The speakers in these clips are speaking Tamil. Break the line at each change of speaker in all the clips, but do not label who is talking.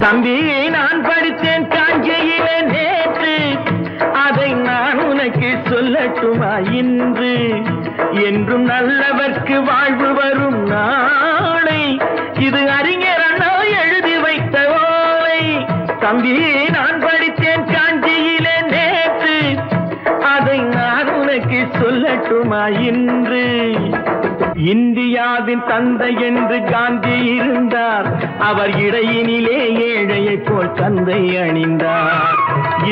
தம்பி நான் படித்தேன் காஞ்சியிலே நேற்று, அதை நான் உனக்கு சொல்லட்டுமா இன்று? என்றும் நல்லவர்க்கு வாழ்வு வரும் நாளை, இது அறிஞர் அண்ணா எழுதி வைத்த ஓலை. தம்பி நான் படித்தேன் காஞ்சியிலே நேற்று, அதை நான் உனக்கு சொல்லட்டுமா இன்று? இந்தியாவின் தந்தை என்று காந்தி இருந்தார், அவர் இடையினிலே ஏழையை போல் தந்தை அணிந்தார்.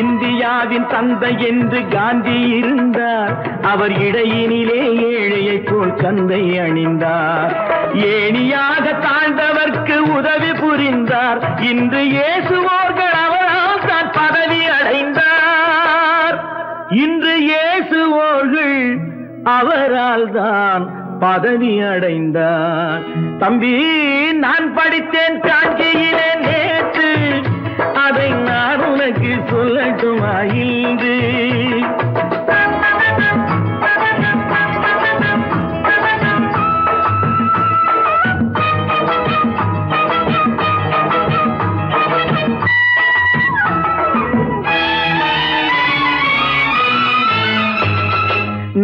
இந்தியாவின் தந்தை என்று காந்தி இருந்தார், அவர் இடையினிலே ஏழையை போல் தந்தை அணிந்தார். ஏணியாக தாழ்ந்தவர்க்கு உதவி புரிந்தார், இன்று இயேசுவோர்கள் அவரால் தான் பதவி அடைந்தார். இன்று இயேசுவோர்கள் அவரால் தான் பதவி அடைந்தார். தம்பி நான் படித்தேன் காஞ்சியிலே நேற்று, அதை நான் உனக்கு சொல்லட்டுமா இன்று?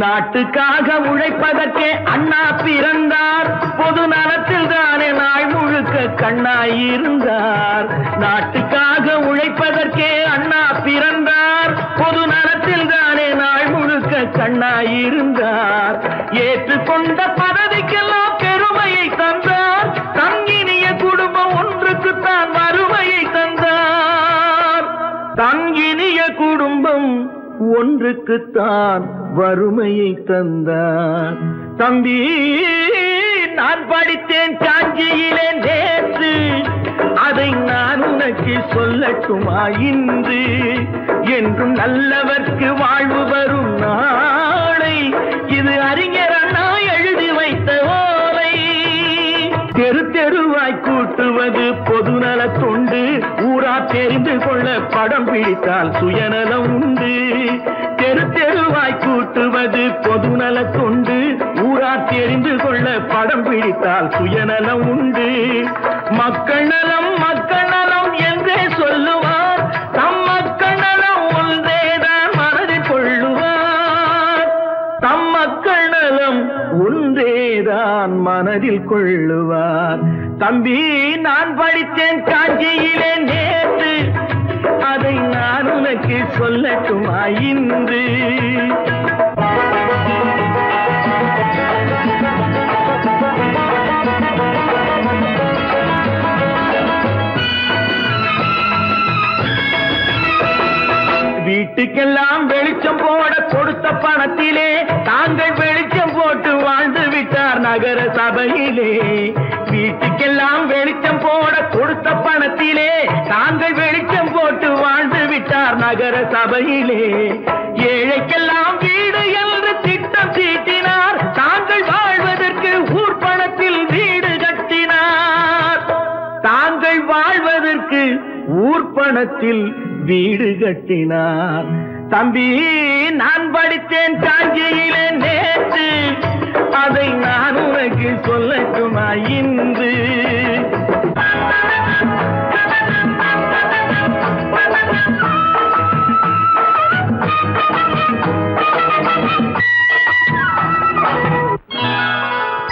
நாட்டுக்காக உழைப்பதற்கே அண்ணா பிறந்தார், பொது நலத்தில் தானே நாள் முழுக்க கண்ணாயிருந்தார். நாட்டுக்காக உழைப்பதற்கே அண்ணா பிறந்தார், பொது நலத்தில் தானே நாள் முழுக்க கண்ணாயிருந்தார். ஏற்றுக்கொண்ட பதவிக்கெல்லாம் பெருமையை தந்தார், தங்கினிய குடும்பம் ஒன்றுக்குத்தான் வறுமையை தந்தார். தங்கினிய குடும்பம் ஒன்றுக்குத்தான் வறுமையை தந்தார். தம்பி நான் படித்தேன் காஞ்சியிலே நேற்று, அதை நான் உனக்கு சொல்லட்டுமா இன்று? என்றும் நல்லவர்க்கு வாழ்வு வரும் நாளை, இது அறிஞர் அண்ணா எழுதி வைத்த ஓலை. தெரு தெருவாய் கூட்டுவது பொதுநல தொண்டு, ஊரா தெரிந்து கொள்ள படம் பிடித்தால் சுயநலம் உண்டு. தெரு தெருவாய் கூட்டுவது பொதுநல தொண்டு, ஊரா தெரிந்து கொள்ள படம் பிடித்தால் சுயநலம் உண்டு. மக்கள் நலம் என்றே சொல்லுவார், தம் மக்கள் நலம் ஒன்றேதான் மனதில் கொள்ளுவார். தம் மக்கள் நலம் ஒன்றேதான் மனதில் கொள்ளுவார். தம்பி நான் படித்தேன் காஞ்சியிலே நேற்று, அதை நான் உனக்கு சொல்லட்டுமா இன்று? வீட்டுக்கெல்லாம் வெளிச்சம் போட கொடுத்த பணத்திலே தாங்கள் வெளிச்சம் போட்டு வாழ்ந்து விட்டார் நகர சபையிலே. வீட்டுக்கெல்லாம் வெளிச்சம் போட கொடுத்த பணத்திலே தாங்கள் வெளிச்சம் போட்டு வாழ்ந்து விட்டார் நகர சபையிலே. ஏழைக்கெல்லாம் வீடு என்று திட்டம் தீட்டினார், தாங்கள் வாழ்வதற்கு ஊர் பணத்தில் வீடு கட்டினார். தாங்கள் வாழ்வதற்கு ஊர் பணத்தில் வீடு கட்டினார். தம்பி நான் படித்தேன் காஞ்சியிலே நேற்று, அதை நான் உனக்கு சொல்லட்டுமா இன்று?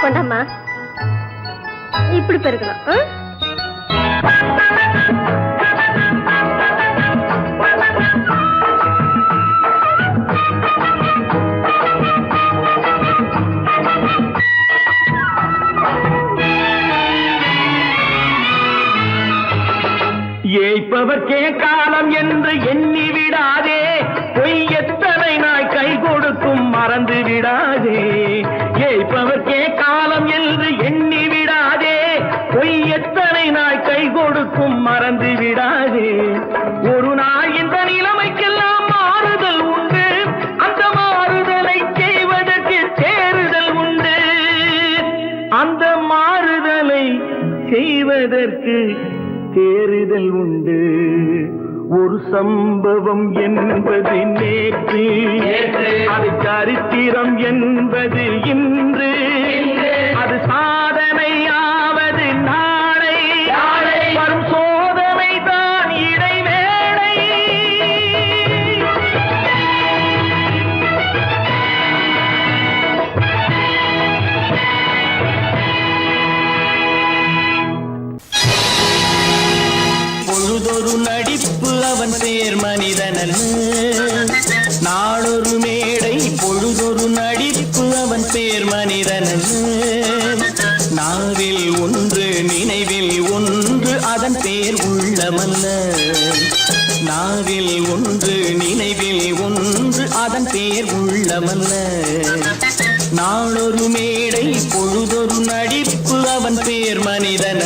கொண்டாமா இப்படி பெருக்கணும்.
ஏய்ப்பவர்க்கே காலம் என்று எண்ணி விடாதே, பொய் எத்தனை நாய் கை கொடுக்கும் மறந்து விடாதே. ஏய்ப்பவர்க்கே காலம் என்று எண்ணி விடாதே, பொய் எத்தனை நாய் கை கொடுக்கும் மறந்து விடாதே. ஒரு நாள் இந்த நிலைமைக்கெல்லாம் மாறுதல் உண்டு, அந்த மாறுதலை செய்வதற்கு தேறுதல் உண்டு. அந்த மாறுதலை செய்வதற்கு தேறுதல் உண்டு. ஒரு சம்பவம் என்பது நேற்று, அது சரித்திரம் என்பது இன்று, அது சாதனையாவது நாளை. வரும் சோதனை பேர் மனிதன் நாவில் ஒன்று நினைவில் ஒன்று அதன் பேர் உள்ளமல்ல நாவில் ஒன்று நினைவில் ஒன்று அதன் பேர் உள்ளமல்ல நாளொரு மேடை பொழுதொரு நடிப்பு அவன் பேர் மனிதன்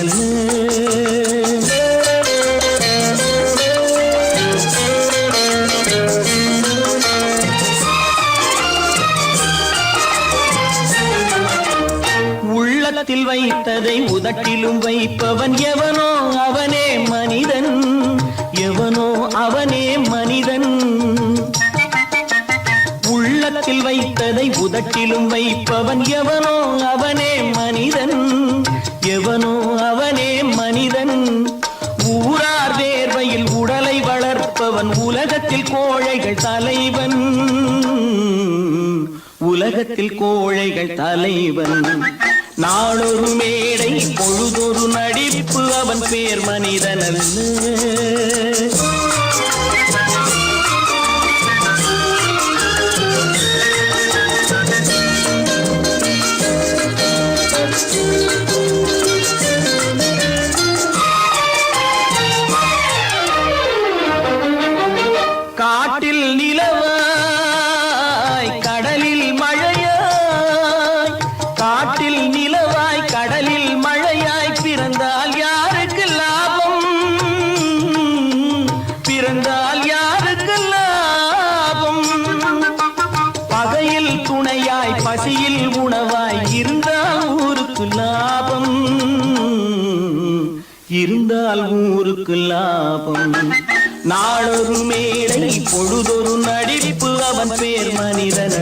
உள்ளத்தில் வைத்ததை உதட்டிலும் வைப்பவன் எவனோ அவனே மனிதன் எவனோ அவனே மனிதன் உள்ளத்தில் வைத்ததை உதட்டிலும் வைப்பவன் எவனோ அவனே மனிதன் எவனோ அவனே மனிதன் ஊரார் வேர்வையில் உடலை வளர்ப்பவன் உலகத்தில் கோழைகள் தலைவன் உலகத்தில் கோழைகள் தலைவன் நாளொரு மேடை பொழுதொரு நடிப்பு அவன் பேர் மனிதன் காட்டில் நிலவாய் கடலில் மழையாய் காட்டில் நிலவாய் கடலில் மழையாய் பிறந்தால் யாருக்கு லாபம் பிறந்தால் யாருக்கு லாபம் பகையில் துணையாய் பசியில் உணவாய் இருந்தால் ஊருக்கு லாபம் இருந்தால் ஊருக்கு லாபம் நாளொரு மேடை பொழுதொரு நடிப்பு அவன் பேர் மனிதன்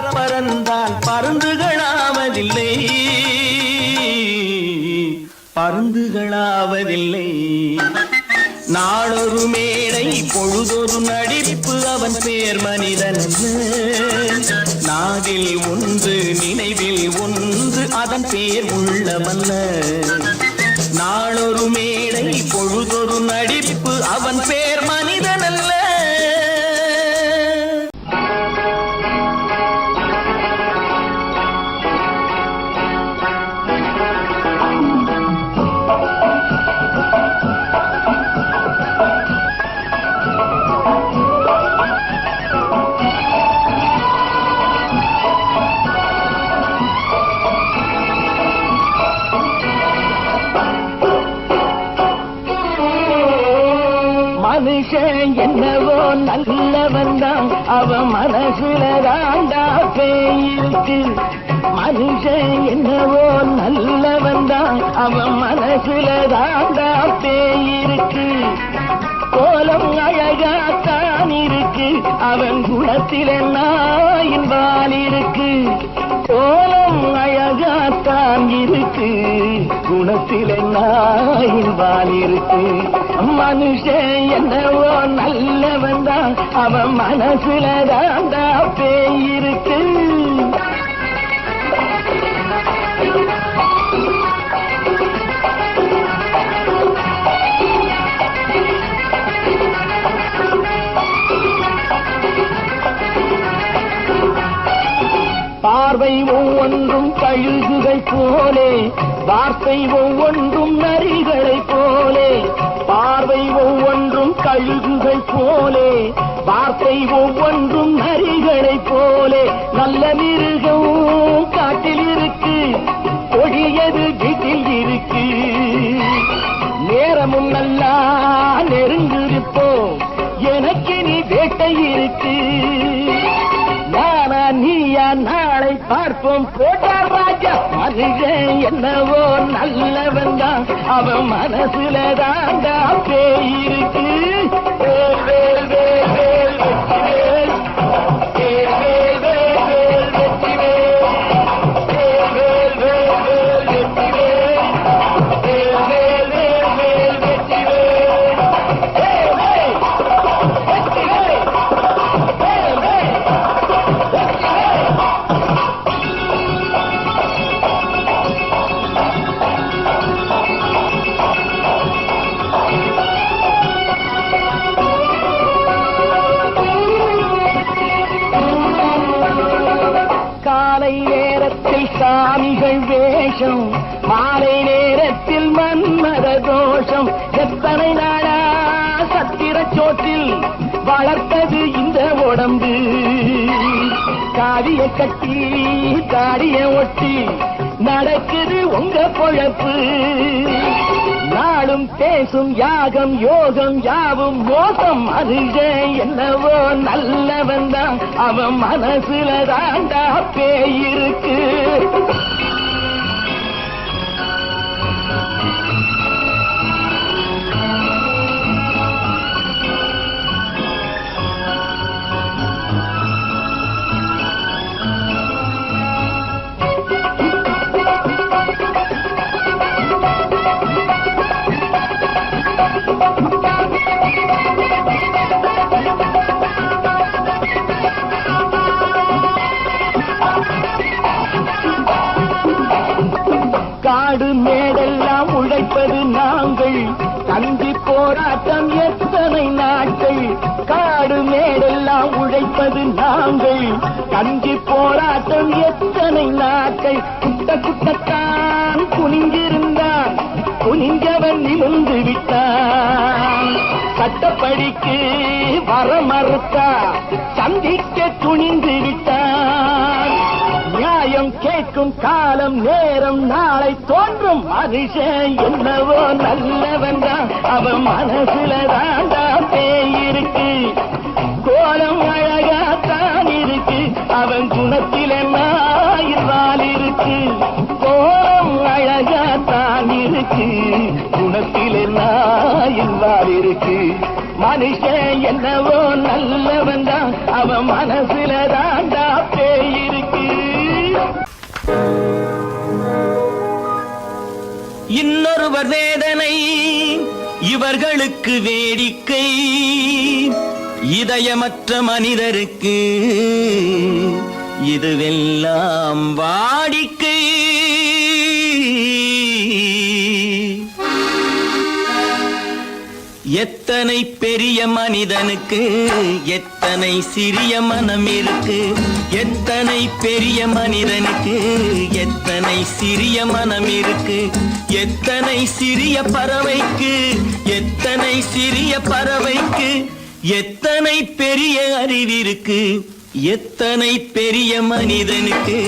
பறந்தால் பருந்துகளாவதில்லை பருந்துகளாவதில்லை நாளொரு மேடை பொழுதொரு நடிப்பு அவன் பேர் மனிதன் நாவில் ஒன்று நினைவில் ஒன்று அதன் பேர் உள்ளமல்ல நாளொரு மேடை பொழுதொரு நடிப்பு அவன் பேர் மனிதன் அல்ல மனுஷன் என்னவோ நல்லவன் தான் அவன் மனசுல தாண்டா பேயிருக்கு மனுஷன் என்னவோ நல்லவன் தான் அவன் மனசுல தாண்டா பேயிருக்கு கோலம் அழகாத்தான் இருக்கு அவன் குணத்தில நாயின் வால் இருக்கு கோலம் அழகாத்தான் இருக்கு குணத்தில நாயின் வால் இருக்கு மனுஷன் என்னவோ நல்லவன் தான் அவன் மனசுல தாண்டா பேயிருக்கு பார்வை ஒவ்வொன்றும் கழுகுகள் போலே வார்த்தை ஒவ்வொன்றும் நரிகளைப் போலே பார்வை ஒவ்வொன்றும் கழுகுகள் போலே வார்த்தை ஒவ்வொன்றும் நரிகளைப் போலே நல்ல மிருகம் காட்டில் இருக்கு கொடியது வீட்டில் இருக்கு நேரமும் நல்லா நெருங்கிருப்போம் எனக்கு நீ வேட்டை இருக்கு நானா நீயா நாளை பார்ப்போம் போட்டார் ராஜா மனுஷன் என்னவோ நல்லவன் தான், அவன் மனசுல தாண்டா பேயிருக்கு. வேல் வேல் வேல் வேல் வெற்றிவேல், வேல் வேல் வேல் வேல் வெற்றிவேல், வேல் வேல் வேல் வேல் வெற்றிவேல், வேல் வேல் வேல் வேல் வெற்றிவேல், வேல் வேல் வெற்றிவேல், வேல் வேல் வெற்றிவேல். காலை நேரத்தில் சாமிகள் வேஷம், மாலை நேரத்தில் மன்மத தோஷம். எத்தனை நாளா சத்திர சோற்றில் வளர்த்தது இந்த உடம்பு. காவிய கட்டி தாடிய ஒட்டி நடக்குது உங்க பொழப்பு. நாளும் பேசும் யாகம் யோகம் யாவும் மோசம். மனுஷன் என்னவோ நல்லவன் தான், அவன் மனசுல தாண்டா பேயிருக்கு. காடு மேடெல்லாம் உழைப்பது நாங்கள், கஞ்சி போராட்டம் எத்தனை நாட்கள். காடு மேடெல்லாம் உழைப்பது நாங்கள், கஞ்சி போராட்டம் எத்தனை நாட்கள். குட்ட குட்டத்தான் குனிஞ்சிருந்தான், குனிஞ்சவன் நிமிர்ந்து விட்டான். சட்டப்படிக்கு வர மறுத்தா, சந்திக்க துணிந்து விட்டான். நியாயம் கேட்கும் காலம் நேரம் நாளை தோன்றும். மனுஷன் என்னவோ நல்லவன் தான், அவன் மனசுல தாண்டா பேயிருக்கு. கோலம் அழகாத்தான் இருக்கு, அவன் குணத்தில நாயிரால் இருக்கு. கோலம் அழகாத்தான் இருக்கு, குணத்தில நாயிரால் இருக்கு. மனுஷன் என்னவோ நல்லவன் தான், அவன் மனசுல தாண்டா பேயிருக்கு. இன்னொருவர் வேதனை இவர்களுக்கு வேடிக்கை, இதயமற்ற மனிதருக்கு இதுவெல்லாம் வாடிக்கை. எத்தனை பெரிய மனிதனுக்கு எத்தனை சிறிய மனம் இருக்கு. எத்தனை பெரிய மனிதனுக்கு எத்தனை சிறிய மனம் இருக்கு. எத்தனை சிறிய பறவைக்கு எத்தனை சிறிய பறவைக்கு எத்தனை பெரிய அறிவிருக்கு. எத்தனை பெரிய மனிதனுக்கு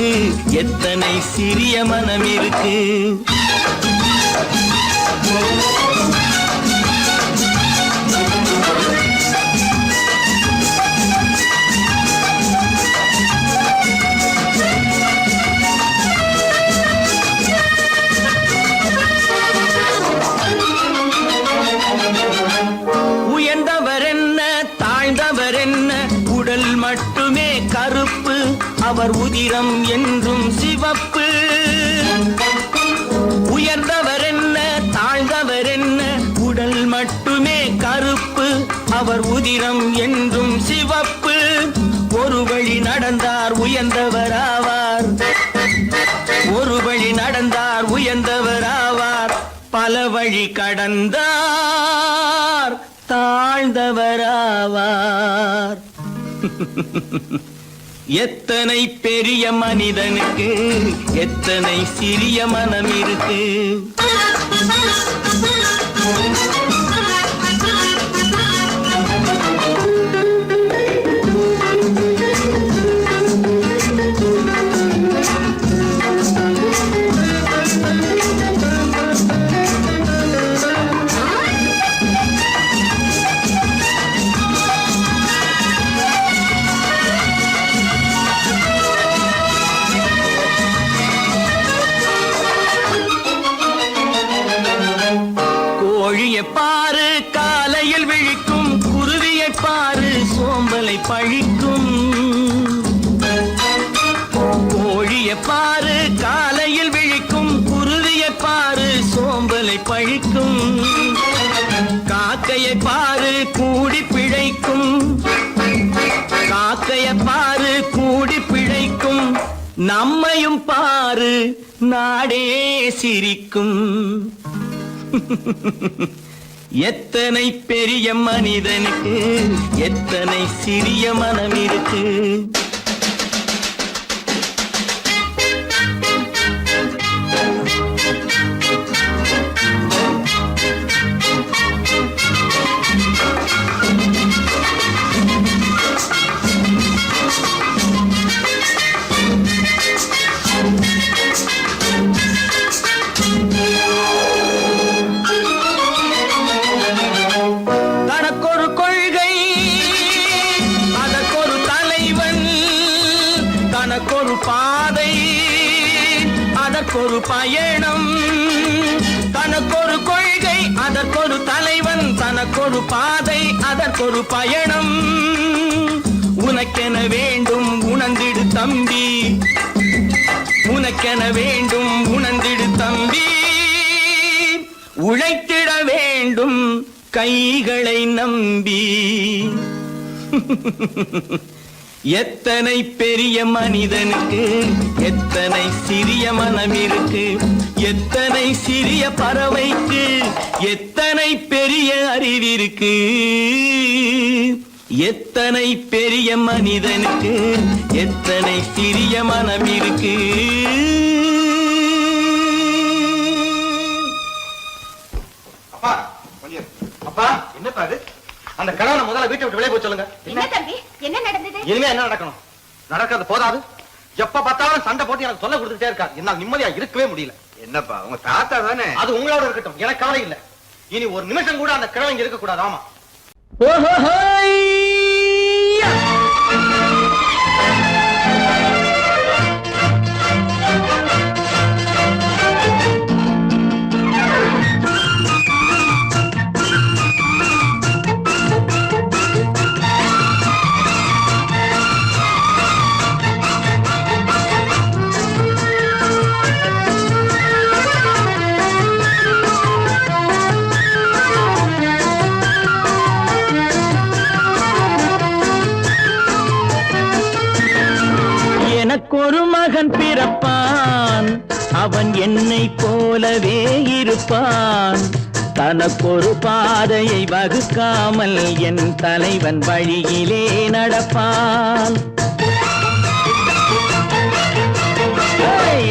எத்தனை சிறிய மனம் இருக்கு. உயர்ந்தவர் என்ன தாழ்ந்தவர் என்ன, உடல் மட்டுமே கருப்பு, அவர் உதிரம் என்றும் சிவப்பு. உயர்ந்தவர் என்ன தாழ்ந்தவர் என்ன, உடல் மட்டுமே கருப்பு, அவர் உதிரம் என்றும் சிவப்பு. ஒரு வழி நடந்தார் உயர்ந்தவராவார், ஒரு வழி நடந்தார் உயர்ந்தவராவார். பல வழி கடந்தார் தாழ்ந்தவராவார். எத்தனை பெரிய மனிதனுக்கு எத்தனை சிறிய மனம் இருக்கு. பாரு காலையில் விழிக்கும், குருவியை பாரு சோம்பலை பழிக்கும், காக்கையை பாரு கூடி பிழைக்கும், காக்கையை பாரு கூடி பிழைக்கும், நம்மையும் பாரு நாடே சிரிக்கும். எத்தனை பெரிய மனிதனுக்கு எத்தனை சிறிய மனம் இருக்கு. தனக்கொரு கொள்கை அதற்கொரு தலைவன், தனக்கொரு பாதை அதற்கொரு பயணம், தனக்கொரு கொள்கை அதற்கொரு தலைவன், தனக்கொரு பாதை அதற்கொரு பயணம். உனக்கென வேண்டும் உணர்ந்திடு தம்பி, உனக்கென வேண்டும் உணர்ந்திடு தம்பி, உழைத்திட வேண்டும் கைகளை நம்பி. எத்தனை பெரிய மனிதனுக்கு எத்தனை சிறிய மனம் இருக்கு, எத்தனை சிறிய பறவைக்கு எத்தனை பெரிய அறிவிருக்கு. எத்தனை பெரிய மனிதனுக்கு எத்தனை சிறிய மனம் இருக்கு.
அப்பா கொஞ்சம். அப்பா என்னப்பா அது? அந்த கணவனை முதல்ல வீட்டை விட்டு வெளியே போய் சொல்லுங்க.
என்ன தம்பி, என்ன நடந்தது?
இனிமே என்ன நடக்கணும்? நடக்கிறது போதாது, எப்ப பார்த்தாலும் சண்டை போட்டு எனக்கு சொல்ல கொடுத்துட்டே இருக்கா. என்னால் நிம்மதியா இருக்கவே முடியல.
என்னப்பா உங்க தாத்தா தானே?
அது உங்களோட இருக்கட்டும், எனக்கு கவலை இல்லை. இனி ஒரு நிமிஷம் கூட அந்த கிழவன் இங்க இருக்க கூடாது. ஆமா.
எனக்கொரு மகன் பிறப்பான், அவன் என்னை போலவே இருப்பான், தனக்கொரு பாதையை வகுக்காமல் என் தலைவன் வழியிலே நடப்பான்.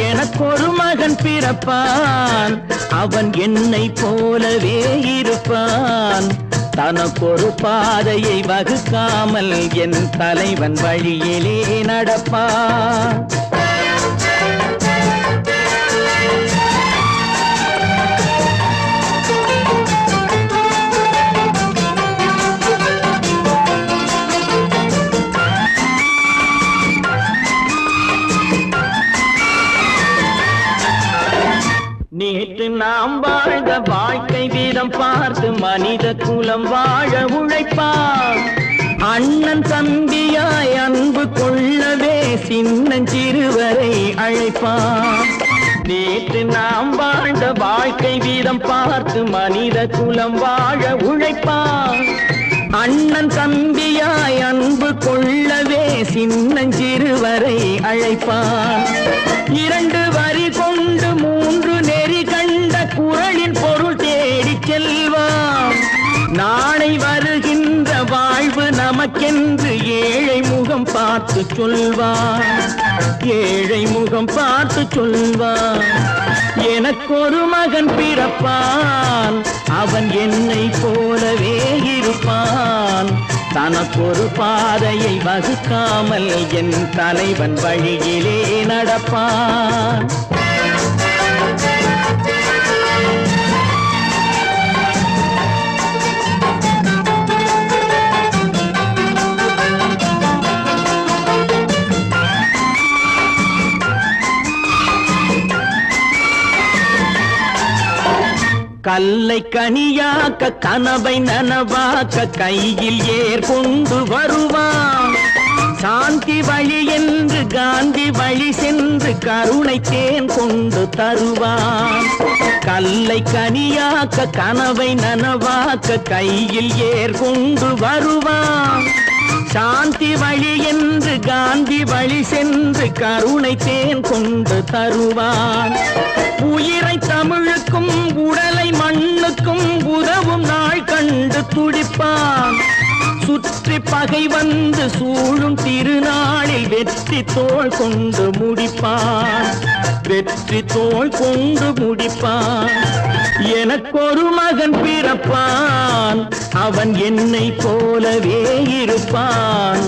எனக்கொரு மகன் பிறப்பான், அவன் என்னை போலவே இருப்பான், தனக்கொரு பாதையை வகுக்காமல் என் தலைவன் வழியிலே நடப்பான். நேற்று நாம் வாழ்ந்த வாழ்க்கை வீதம் பார்த்து மனித குலம் வாழ உழைப்பான், அண்ணன் தம்பியாய் அன்பு கொள்ளவே சின்னஞ்சிறுவரை அழைப்பான். நேற்று நாம் வாழ்ந்த வாழ்க்கை வீதம் பார்த்து மனித குலம் வாழ உழைப்பான், அண்ணன் தம்பியாய் அன்பு கொள்ளவே சின்னஞ்சிறுவரை அழைப்பான். இரண்டு வரி கொண்டு மூன்று நெறி கண்ட குறளின் பொருள் தேடி செல்வான், நாளை வருகின்ற வாழ்வு நமக்கென்று ஏழை முகம் பார்த்து சொல்வான், ஏழை முகம் பார்த்து சொல்வான். எனக்கொரு மகன் பிறப்பான், அவன் என்னை போலவே இருப்பான், தனக்கொரு பாதையை வகுக்காமல் என் தலைவன் வழியிலே நடப்பான். கல்லை கனியாக்க கனவை நனவாக்க கையில் ஏர் கொண்டு வருவான், சாந்தி வழி என்று காந்தி வழி சென்று கருணை தேன் கொண்டு தருவான். கல்லை கனியாக்க கனவை நனவாக்க கையில் ஏர் கொண்டு வருவான். சாந்தி வழி என்று காந்தி வழி சென்று கருணை தேன் கொண்டு தருவான். உயிரை தமிழுக்கும் உடலை மண்ணுக்கும் உதவும் நாள் கண்டு துடிப்பான். சுற்றி பகை வந்து சூழும் திருநாளில் வெற்றி தோள் கொண்டு முடிப்பான். வெற்றி தோள் கொண்டு முடிப்பான். எனக்கொரு மகன் பிறப்பான், அவன் என்னை போலவே இருப்பான்.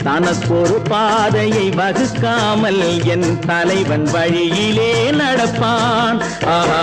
தனக்கொரு பாதையை வகுக்காமல் என் தலைவன் வழியிலே நடப்பான். ஆஹா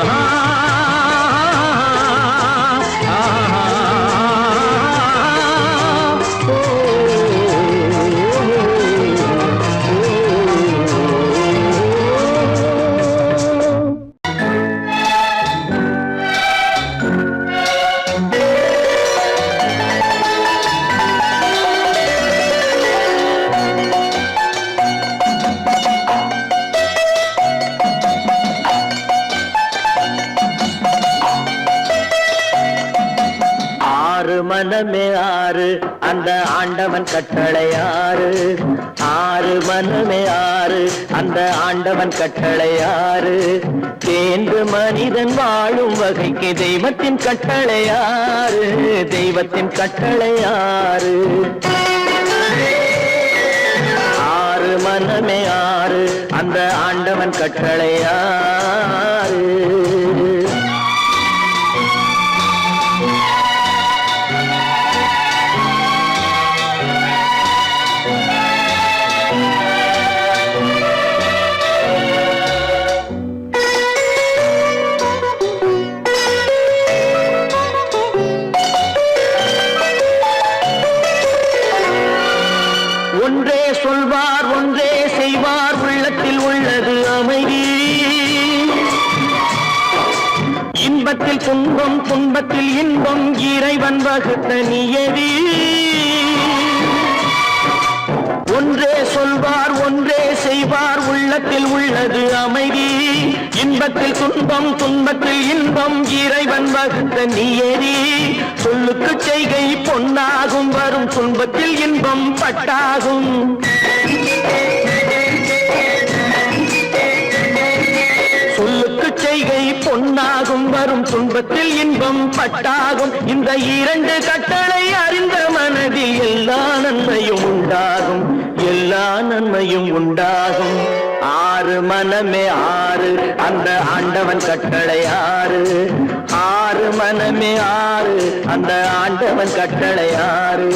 மனமே ஆறு அந்த ஆண்டவன் கட்டளை ஆறு. ஆறு மனமே ஆறு அந்த ஆண்டவன் கட்டளை ஆறு. தேர்ந்து மனிதன் வாழும் வகைக்கு தெய்வத்தின் கட்டளை ஆறு. தெய்வத்தின் கட்டளை ஆறு. ஆறு மனமே ஆறு அந்த ஆண்டவன் கட்டளை ஆறு. ஒன்றே சொல்வார் ஒன்றே செய்வார், உள்ளத்தில் உள்ளது அமைதி. இன்பத்தில் துன்பம் துன்பத்தில் இன்பம் இறைவன் வகுத்த நியதி. ஒன்றே சொல்வார் ஒன்றே செய்வார், உள்ளத்தில் உள்ளது அமைதி. இன்பத்தில் துன்பம் துன்பத்தில் இன்பம் இறைவன் வகுத்த நியதி. சொல்லுக்கு செய்கை பொன்னாகும், வரும் துன்பத்தில் இன்பம் பட்டாகும். சொல்லுக்கு செய்கை பொன்னாகும், வரும் துன்பத்தில் இன்பம் பட்டாகும். இந்த இரண்டு கட்டளை அறிந்த மனதில் எல்லா நன்மையும் உண்டாகும். எல்லா நன்மையும் உண்டாகும். ஆறு மனமே ஆறு அந்த ஆண்டவன் கட்டளை ஆறு. ஆறு மனமே ஆறு அந்த ஆண்டவன் கட்டளை ஆறு.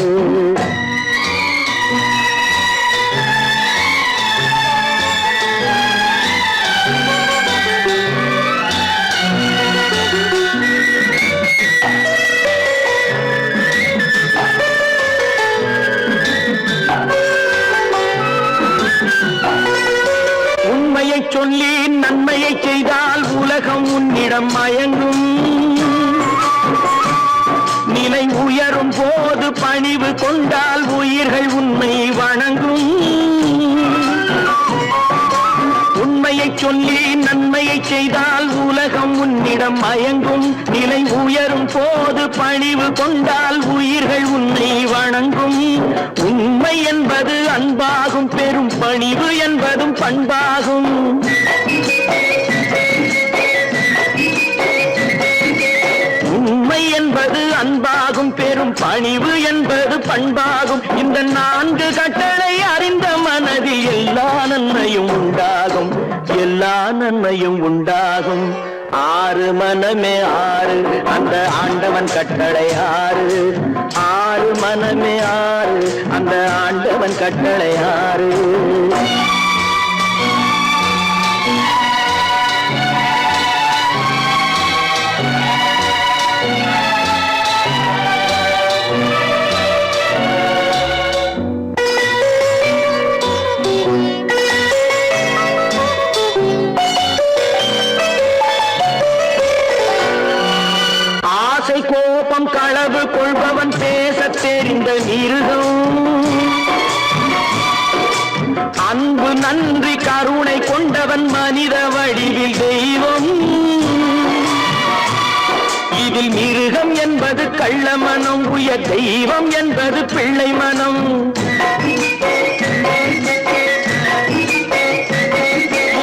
உண்மையை சொல்லி நன்மையை செய்தால் உலகம் உன்னிடம் மயங்கும். நிலை உயரும் போது பணிவு கொண்டால் உயிர்கள் உன்னை வணங்கும். உண்மையை சொல்லி நன்மையை செய்தால் உலகம் உன்னிடம் மயங்கும். நிலை உயரும் போது பணிவு கொண்டால் உயிர்கள் உன்னை வணங்கும். உண்மை என்பது அன்பாகும், பெரும் பணிவு என்பதும் பண்பாகும். உண்மை என்பது அன்பாகும், பெரும் பணிவு என்பது பண்பாகும். இந்த நான்கு கட்டளை அறிந்த மனதில் எல்லா நன்மையும் உண்டாகும். எல்லா நன்மையும் உண்டாகும். ஆறு மனமே ஆறு அந்த ஆண்டவன் கட்டளை ஆறு. ஆறு மனமே ஆறு அந்த ஆண்டவன் கட்டளை ஆறு. கோபம் களவு கொள்பவன் பேச தெரிந்த மிருகம். நன்றி கருணை கொண்டவன் மனித வடிவில் தெய்வம். இதில் மிருகம் என்பது கள்ள மனம், உயர் தெய்வம் என்பது பிள்ளை மனம்.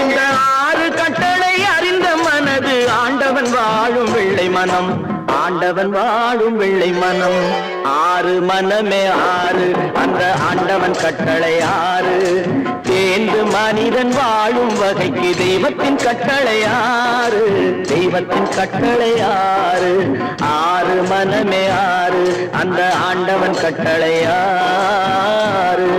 இந்த 6 கட்டளை அறிந்த மனது ஆண்டவன் வாழும் வெள்ளை மனம், ஆண்டவன் வாழும் வெள்ளை மனம். 6 மனமே 6, அந்த ஆண்டவன் கட்டளை 6. தேர்ந்து மனிதன் வாழும் வகைக்கு தெய்வத்தின் கட்டளை 6, தெய்வத்தின் கட்டளை 6. 6 மனமே 6, அந்த ஆண்டவன் கட்டளை 6.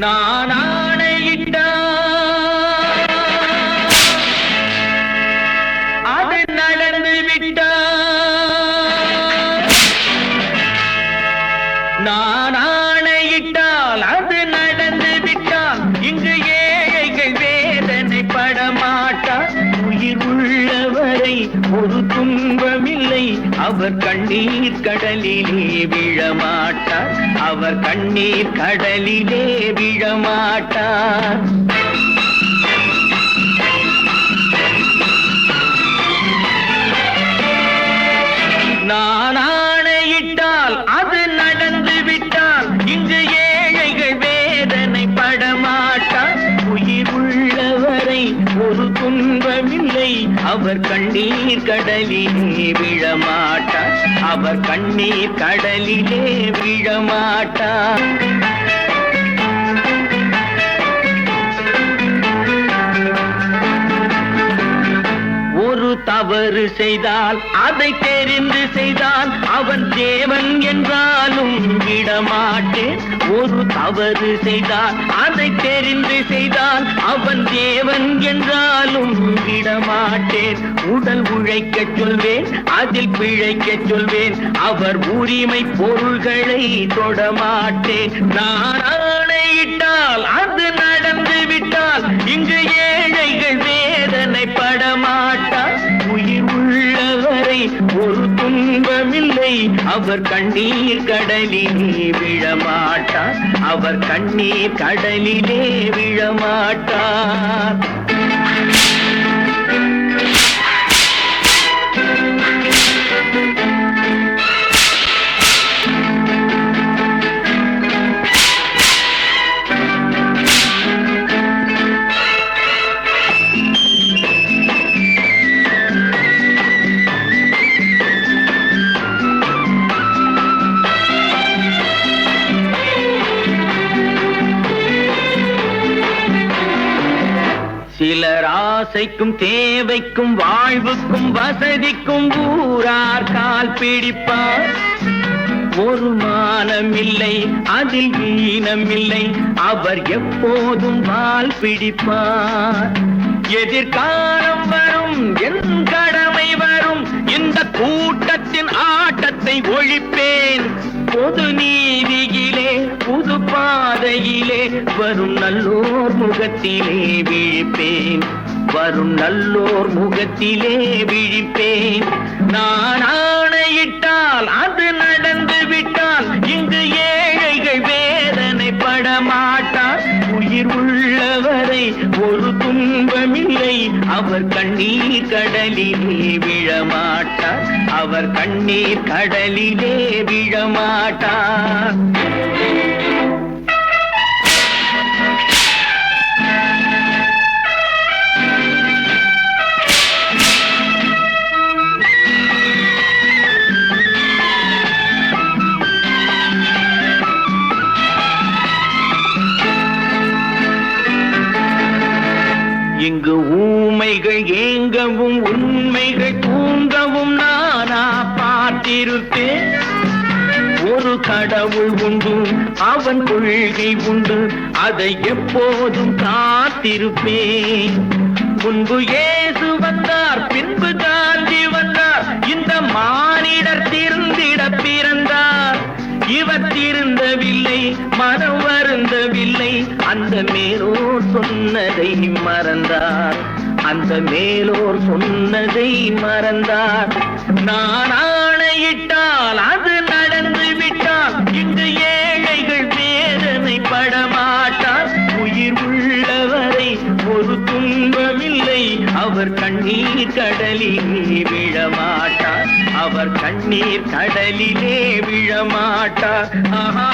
நான் ஆணையிட்டால் அது நடந்து விட்டால், நான் ஆணையிட்டால் அது நடந்து விட்டால், இங்கு ஏழைகள் வேதனை படமாட்டார். உயிர் உள்ளவரை ஒரு துன்பமில்லை, அவர் கண்ணீர் கடலிலே விழமாட்டார், அவர் கண்ணீர் கடலிலே விழமாட்டார். நான் ஆணையிட்டால் அது நடந்து விட்டால், இங்கு ஏழைகள் வேதனை படமாட்டார். உயிர் உள்ளவரை ஒரு துன்பமில்லை, அவர் கண்ணீர் கடலிலே விழமாட்டார், அவர் கண்ணீர் கடலிலே விழமாட்டார். ஒரு தவறு செய்தால் அதை தெரிந்து செய்தால் அவன் தேவன் என்றாலும் விடமாட்டேன். ஒரு தவறு செய்தால் அதை தெரிந்து செய்தால் அவன் தேவன் என்றாலும் விடமாட்டேன். உடல் உழைக்கச் சொல்வேன், அதில் பிழைக்கச் சொல்வேன், அவர் உரிமை பொருள்களை தொடமாட்டேன். நான் ஆணையிட்டால் அது நடந்து விட்டால், இங்கு ஏழைகள் வேதனை படமாட்டார். உயிர் உள்ளவரை ஒரு துன்பமில்லை, அவர் கண்ணீர் கடலிலே விழமாட்டார், அவர் கண்ணீர் கடலிலே விழமாட்டார். சிலர் ஆசைக்கும் தேவைக்கும் வாழ்வுக்கும் வசதிக்கும் ஊரார் கால் பிடிப்பார். ஒரு மானமில்லை, அதில் ஈனமில்லை, அவர் எப்போதும் வால் பிடிப்பார். எதிர்காலம் வரும், என் கடமை வரும், இந்த கூட்டத்தின் ஆட்டத்தை ஒழிப்பேன். பொது நீதியிலே புது பாதையிலே வரும் நல்லோர் முகத்திலே விழிப்பேன், வரும் நல்லோர் முகத்திலே விழிப்பேன். நான் ஆணையிட்டால் அது நடந்து விட்டால், இங்கு ஏழைகள் வேதனை படமாட்டார். உயிர் உள்ளவரை ஒரு துன்பமில்லை, அவர் கண்ணீர் கடலிலே விழமாட்டார், அவர் கண்ணீர் கடலிலே விழமாட்டார். இங்கு ஊமைகள் ஏங்கவும் உண்மைகள் தூங்கவும் நானா பார்த்திருப்பேன். ஒரு கடவுள் உண்டு, அவன் கொள்கை உண்டு, அதை எப்போதும் காத்திருப்பேன். முன்பு இயேசு வந்தார், பின்பு காந்தி வந்தார், இந்த மானிடர் திருந்திட பிறந்தார். இவர் திருந்தவில்லை, மனம் வருந்தவில்லை, அந்த மேலோர் சொன்னதை மறந்தார், அந்த மேலோர் சொன்னதை மறந்தார். நான் ஆணையிட்டால் அது நடந்து விட்டால் இங்கு ஏழைகள் வேதனை படமாட்டார். உயிர் உள்ளவரை ஒரு துன்பமில்லை, அவர் கண்ணீர் கடலிலே விழமாட்டார், அவர் கண்ணீர் கடலிலே விழமாட்டார். ஆஹா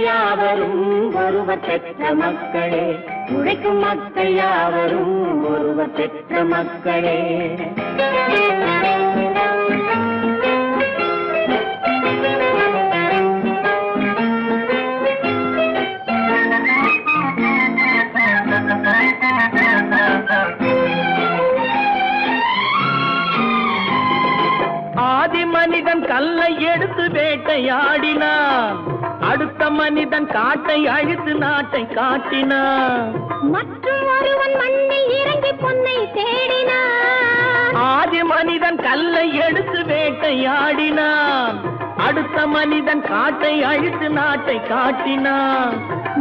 யாவரும் ஒருவர் பெற்ற மக்களே, உழைக்கும் மக்கள் யாவரும் ஒருவர் பெற்ற மக்களே.
ஆதி மனிதன் கல்லை எடுத்து வேட்டையாடினான், அடுத்த மனிதன் காட்டை அழித்து நாட்டை காட்டினான்.
மற்றும் ஒருவன் மண்ணில் இறங்கி பொன்னை தேடினான்.
ஆதி மனிதன் கல்லை எடுத்து வேட்டையாடினான், அடுத்த மனிதன் காட்டை அழித்து நாட்டை காட்டினான்.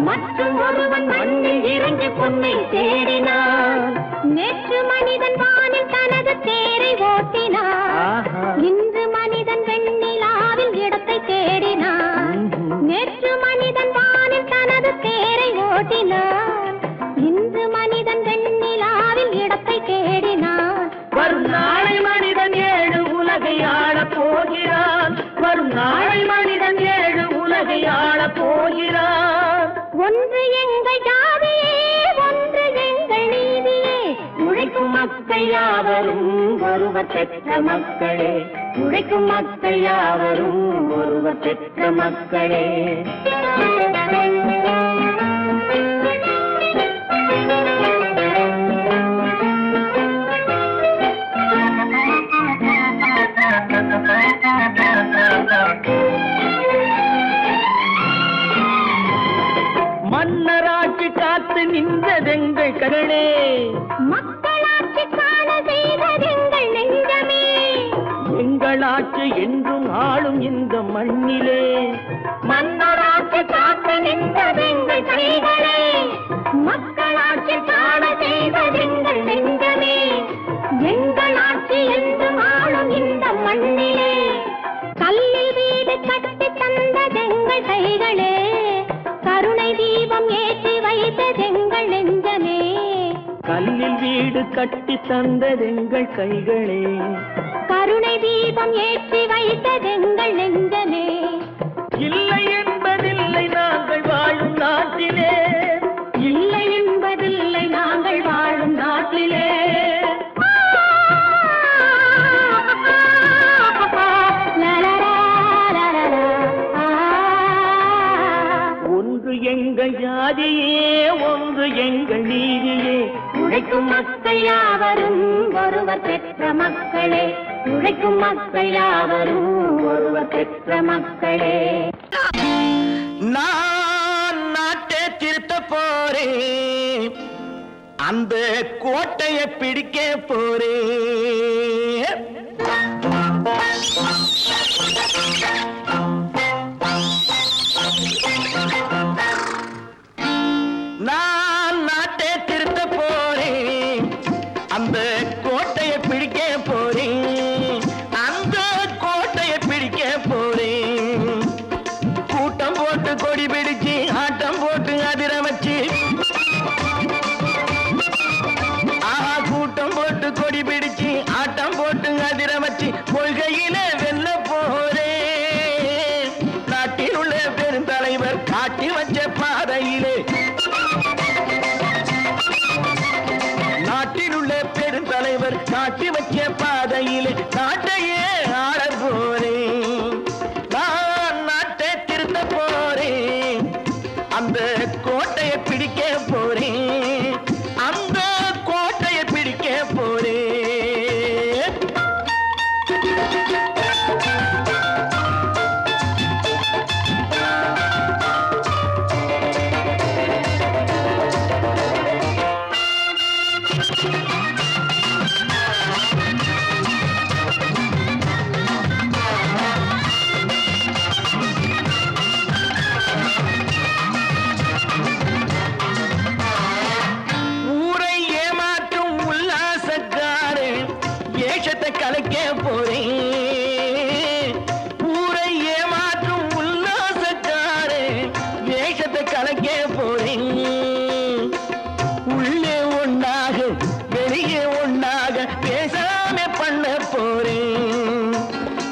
மற்றும் ஒருவன் மண்ணில் இறங்கி பொன்னை தேடினான். நேற்று மனிதன் வானில் தனது தேரை ஓட்டினான், இன்று மனிதன் வெண்ணிலாவில் இடத்தை தேடினான். நேற்று மனிதன் வானில் தனது தேரை ஓட்டினான், இன்று மனிதன் வெண்ணிலாவில் இடத்தை தேடினான்.
வரும் நாளை மனிதன் ஏழு உலகை ஆளப் போகிறான், வரும் நாளை மனிதன் ஏழு உலகை ஆளப் போகிறான்.
ஒன்று எங்கள் ஜாதியே, ஒன்று எங்கள் நீதியே, உழைக்கும் மக்கள் யாவரும் ஒருவர் பெற்ற மக்களே, உழைக்கும் மக்கள் யாவரும் ஒருவர் பெற்ற மக்களே.
மன்னராட்சி காத்து நின்றதெங்கள் கரணே,
மக்களாட்சி காண செய்ததெங்கள் நெஞ்சமே,
எங்களாட்சி என்றும் ஆளும் இந்த மண்ணிலே.
மன்னராட்சி காத்து நின்றதெங்கள் கைகளே, மக்களாட்சி காண செய்ததெங்கள் நெஞ்சமே, எங்களாட்சி என்றும் ஆளும் இந்த மண்ணிலே. கல்லில் வீடு கட்டி தந்ததெங்கள் கைகளே, கருணை தீபம் ஏற்றி வைத்ததெங்கள் நெஞ்சமே.
கல்லில் வீடு கட்டி தந்ததெங்கள் கைகளே,
கருணை தீபம் ஏற்றி வைத்ததெங்கள் நெஞ்சமே.
இல்லை என்பதில்லை நாங்கள் வாழும் நாட்டிலே,
இல்லை என்பதில்லை நாங்கள் வாழும் நாட்டிலே.
ஒன்று எங்கள் ஜாதியே, ஒன்று எங்கள் நீதியே,
உழைக்கும் மக்கள் யாவரும் ஒருவர் பெற்ற மக்களே, உழைக்கும் மக்கள் யாவரும் ஒருவர் பெற்ற மக்களே.
நான் நாட்டை திருத்த போறேன், அந்த கோட்டையை பிடிக்க போறேன். நான் நாட்டை திருத்த போறேன், அந்த கோட்டையை பிடிக்க போறேன், அந்த கோட்டையை பிடிக்க போறேன். கூட்டம் போட்டு கொடி பிடிச்சு ஆட்டம் போட்டு அதிர வச்சு, கூட்டம் போட்டு கொடி பிடிச்சு ஆட்டம் போட்டு அதிர வச்சு கொள்கையில வெல்ல போறேன். நாட்டில் உள்ள பெருந்தலைவர் காட்டி வச்ச பாதையிலே, நாட்டில் உள்ள பெருந்தலைவர் காட்டி வச்ச பாதையிலே நாட்டையே ஆள போறேன். நான் நாட்டை திருத்த போறேன், அந்த கோட்டையை பிடிக்க போறேன், அந்த கோட்டையை கலைக்க போறேன். ஊரை ஏமாற்றும் உல்லாசக்காரே வேஷத்தை கலைக்க போறேன். உள்ளே ஒண்ணாக வெளியே ஒண்ணாக பேசாம பண்ண போறேன்.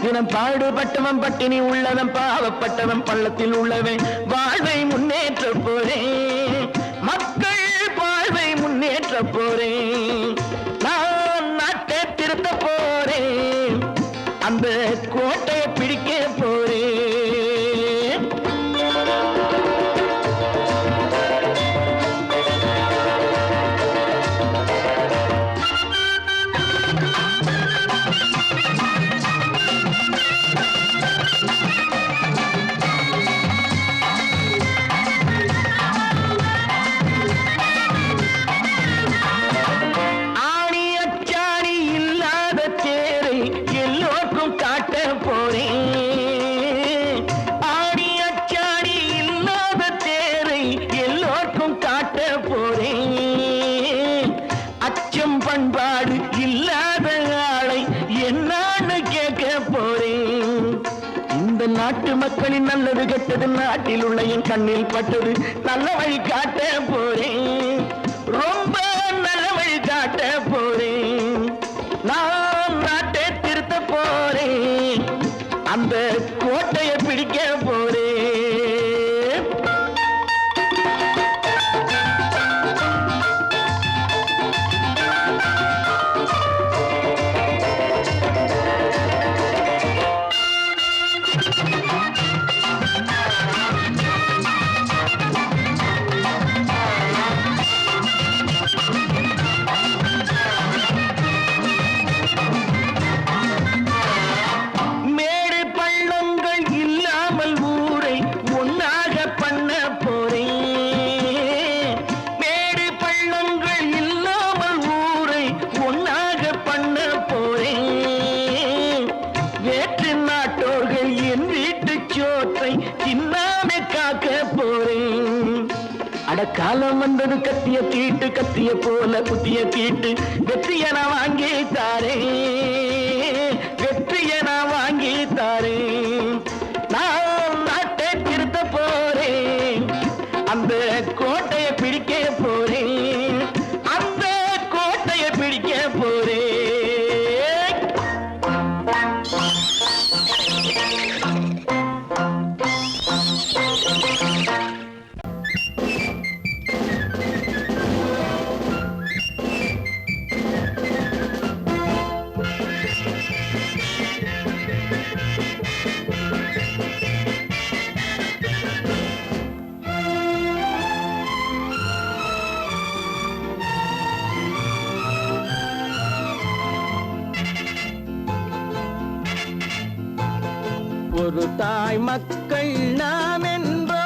தினம் பாடுபட்டவன் பட்டினி உள்ளவன் பாவப்பட்டவன் பள்ளத்தில் உள்ளவன் வாழ்வை முன்னேற்ற போறேன். மக்கள் வாழ்வை முன்னேற்ற போறேன். நான் நாட்டை திருத்த போறேன். அந்த கோட்டையை பிடிக்க போறேன். ஆணி அச்சாணி இல்லாத தேரை எல்லோருக்கும் காட்ட போறேன். ஆணி அச்சாணி இல்லாத தேரை எல்லோருக்கும் காட்ட போறேன். அச்சம் பண்பாடு இல்லாத ஆளை என்னான்னு கேட்க போறேன். இந்த நாட்டு மக்களின் நல்லது கெட்டது நாட்டில் உள்ள என் கண்ணில் பட்டது நல்ல வழி காட்ட போறேன். ரொம்ப நல்ல வழி காட்ட போறேன். நான் நாட்டை திருத்த போறேன். அந்த கோட்டையை பிடிக்க போறேன். மேடு பள்ளங்கள் இல்லாமல் ஊரை ஒன்னாக பண்ண போறேன். மேடு பள்ளங்கள் இல்லாமல் ஊரை ஒன்னாக பண்ண போறேன். வேற்று நாட்டோர்கள் என் வீட்டு சோற்றை தின்னாம காக்க போறேன். அடக்காலம் வந்தது கத்திய தீட்டு கத்திய போல குத்திய தீட்டு வெற்றிய நான் வாங்கி தாரேன். வெற்றிய நான் வாங்கி தாரேன். நான் நாட்டை திருத்த போறேன். அந்த கோட்டையை பிடிக்க போறேன். அந்த கோட்டையை பிடிக்க போறேன். ஒரு தாய் மக்கள் நாம் என்போம்.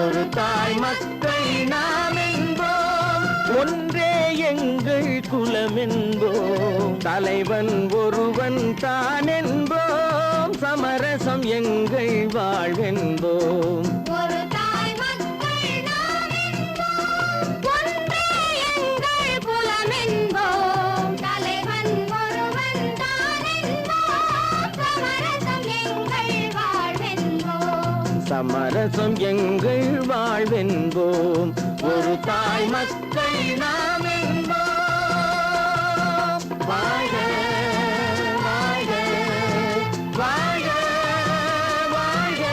ஒரு தாய் மக்கள் நாம் என்போம். ஒன்றே எங்கள் குலம் என்போம். தலைவன் ஒருவன் தான் என்போம். சமரசம் எங்கள் வாழ்வென்போம்.
ஒரு தாய் மக்கள் நாம் என்போம். ஒன்றே எங்கள் குலம் என்போம். தலைவன் ஒருவன் தான் என்போம். சமரசம் எங்கள் வாழ்வென்போம்.
சமரசம் எங்கள் வாழ்வென்போம். ஒரு தாய் மக்கள் நாம் என்போம். வாழ்க வாழ்க வாழ்க வாழ்க.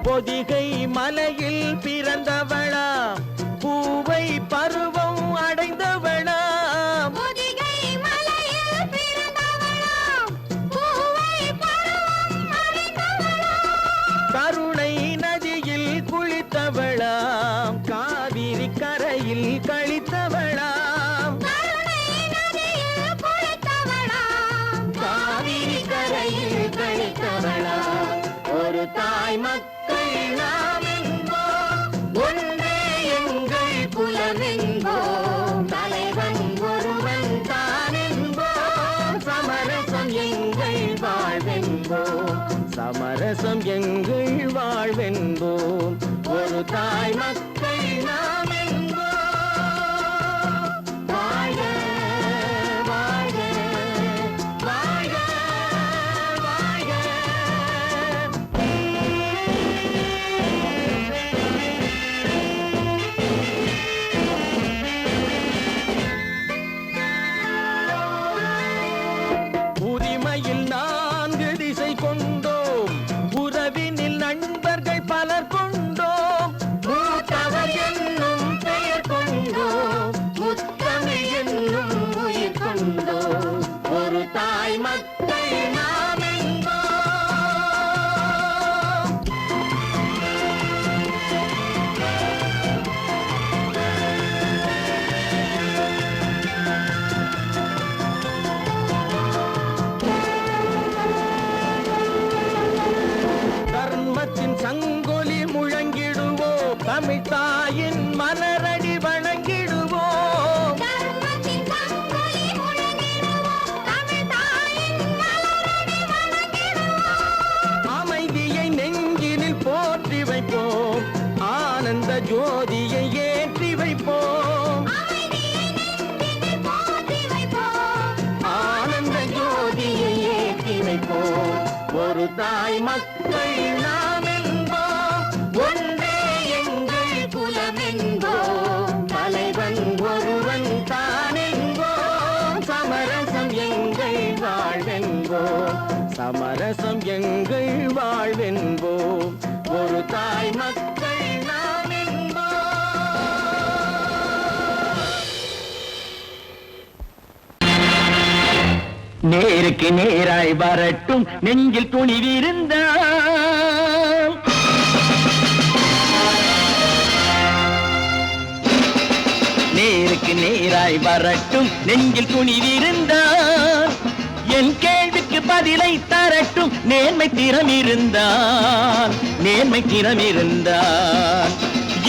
பொதிகை மலையில் பிறந்தவளா பூவை பருவம் அடைந்தவளா.
பொதிகை மலையில் பிறந்தவளாம் பூவை பருவம்
தாய் மக்கள் நாம் என்போம். வாழ வாழ வாழ வாழ. உரிமையில் 4 திசை கொண்டோம், உறவினில் நண்பர்கள் பலர் கொண்டோம், மூத்தவர் என்னும் பெயர் கொண்டோம், முத்தமிழ் என்னும் உயிர் கொண்டோம். ஒரு தாய் மக்கள் நாம் என்போம். தர்மத்தின் சங்கொலி முழங்கிடுவோம், தமிழ் தாயின் மலரடி வணங்கிடுவோம்.
தர்மத்தின் சங்கொலி முழங்கிடுவோம், தமிழ் தாயின் மலரடி வணங்கிடுவோம்.
அமைதியை நெஞ்சினில் போற்றி வைப்போம், ஆனந்த ஜோதியை ஏற்றி வைப்போம்.
அமைதியை நெஞ்சினில் போற்றி வைப்போம்,
ஆனந்த ஜோதியை ஏற்றி வைப்போம். ஒரு தாய் மக்கள் நாம் என்போம், ஒன்றே எங்கள் குலம் என்போம். தலைவன் ஒருவன் தான் என்போம், சமரசம் எங்கள் வாழ்வென்போம். சமரசம் எங்கள் வாழ்வென்போம். ஒரு தாய் மக்கள் நாம் என்போம். நேருக்கு நேராய் வரட்டும் நெஞ்சில் துணிவிருந்தால், நேருக்கு நேராய் வரட்டும் நெஞ்சில் துணிவிருந்தால், என் கேள்விக்கு பதிலை தரட்டும் நேர்மை திறம் இருந்தால், நேர்மை திறம் இருந்தால்.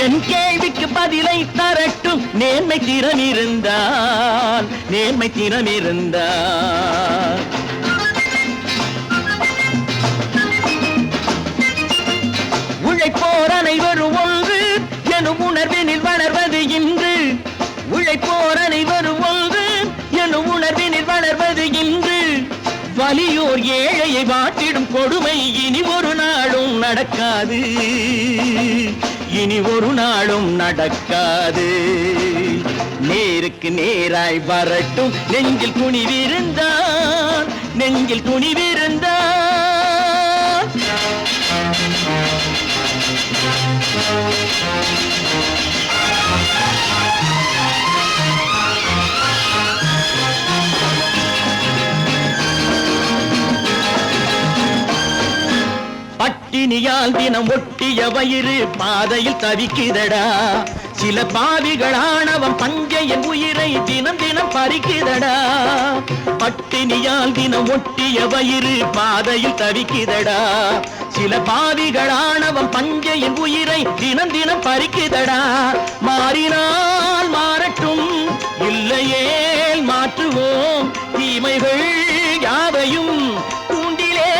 என் கேள்விக்கு பதிலை தரட்டும் நேர்மை திறம் இருந்தால், நேர்மை திறம் இருந்தால். உழைப்போர் அனைவரும் ஒன்று எனும் உணர்வினில் வளர்வது இன்று, உழைப்போர் அனைவரும் ஒன்று எனும் உணர்வினில் வளர்வது இன்று. வலியோர் ஏழையை வாட்டிடும் கொடுமை இனி ஒரு நாளும் நடக்காது, இனி ஒரு நாளும் நடக்காது. நேருக்கு நேராய் வரட்டும் நெஞ்சில் துணிவிருந்தால், நெஞ்சில் துணிவிருந்தால். பட்டினியால் தினம் ஒட்டிய வயிறு பாதையில் தவிக்குதடா, சில பாவிகள் ஆணவம் பஞ்சையின் உயிரை தினம் தினம் பறிக்குதடா. பட்டினியால் தினம் ஒட்டிய வயிறு பாதையில் தவிக்குதடா, சில பாவிகள் ஆணவம் பஞ்சையின் உயிரை தினம் தினம் பறிக்குதடா. மாறினால் மாறட்டும், இல்லையேல் மாற்றுவோம், தீமைகள் யாவையும் தூண்டிலே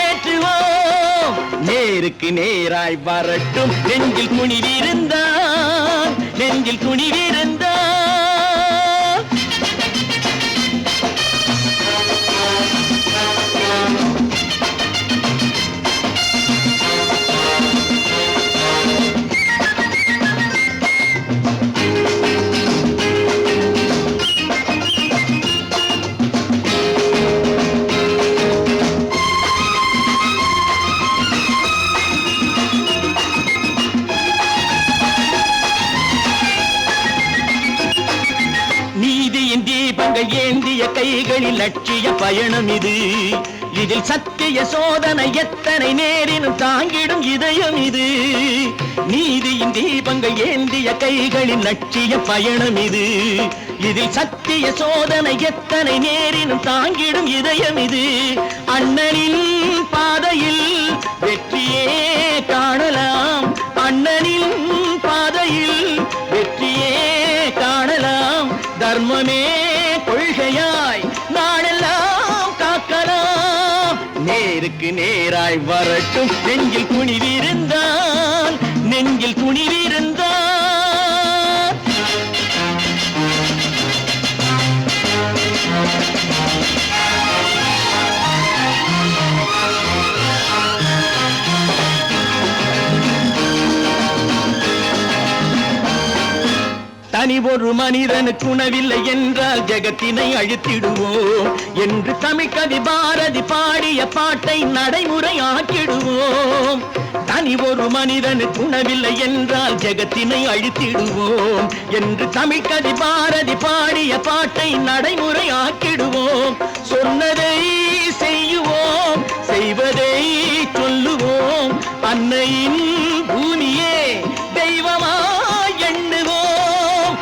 ஏற்றுவோம். நேருக்கு நேராய் வரட்டும் நெஞ்சில் துணிவிருந்தால், நெஞ்சில் துணிவிருந்தால். நீதியின் தீபங்கள் ஏந்திய கைகளில் லட்சிய பயணம் இது, இதில் சத்திய சோதனை எத்தனை நேரினும் தாங்கிடும் இதயம் இது. நீதியின் தீபங்கள் ஏந்திய கைகளில் லட்சிய பயணம் இது, இதில் சத்திய சோதனை எத்தனை நேரினும் தாங்கிடும் இதயம் இது. அண்ணனின் பாதையில் வெற்றியே காணலாம், அண்ணனின் பாதையில் வெற்றியே காணலாம். தர்மமே கொள்கையாய் நாடெல்லாம் காக்கலாம். நேருக்கு நேராய் வரட்டும் நெஞ்சில் துணிவிருந்தால், நெஞ்சில் துணிவிருந்தார். தனி ஒரு மனிதனுக்கு உணவில்லை என்றால் ஜெகத்தினை அழித்திடுவோம் என்று தமிழ்கவி பாரதி பாடிய பாட்டை நடைமுறையாக்கிடுவோம். தனி ஒரு மனிதனுக்கு உணவில்லை என்றால் ஜெகத்தினை அழித்திடுவோம் என்று தமிழ்கவி பாரதி பாடிய பாட்டை நடைமுறையாக்கிடுவோம். சொன்னதை செய்யுவோம், செய்வதை சொல்லுவோம். அன்னையின் பூமியே தெய்வமா எண்ணுவோம்.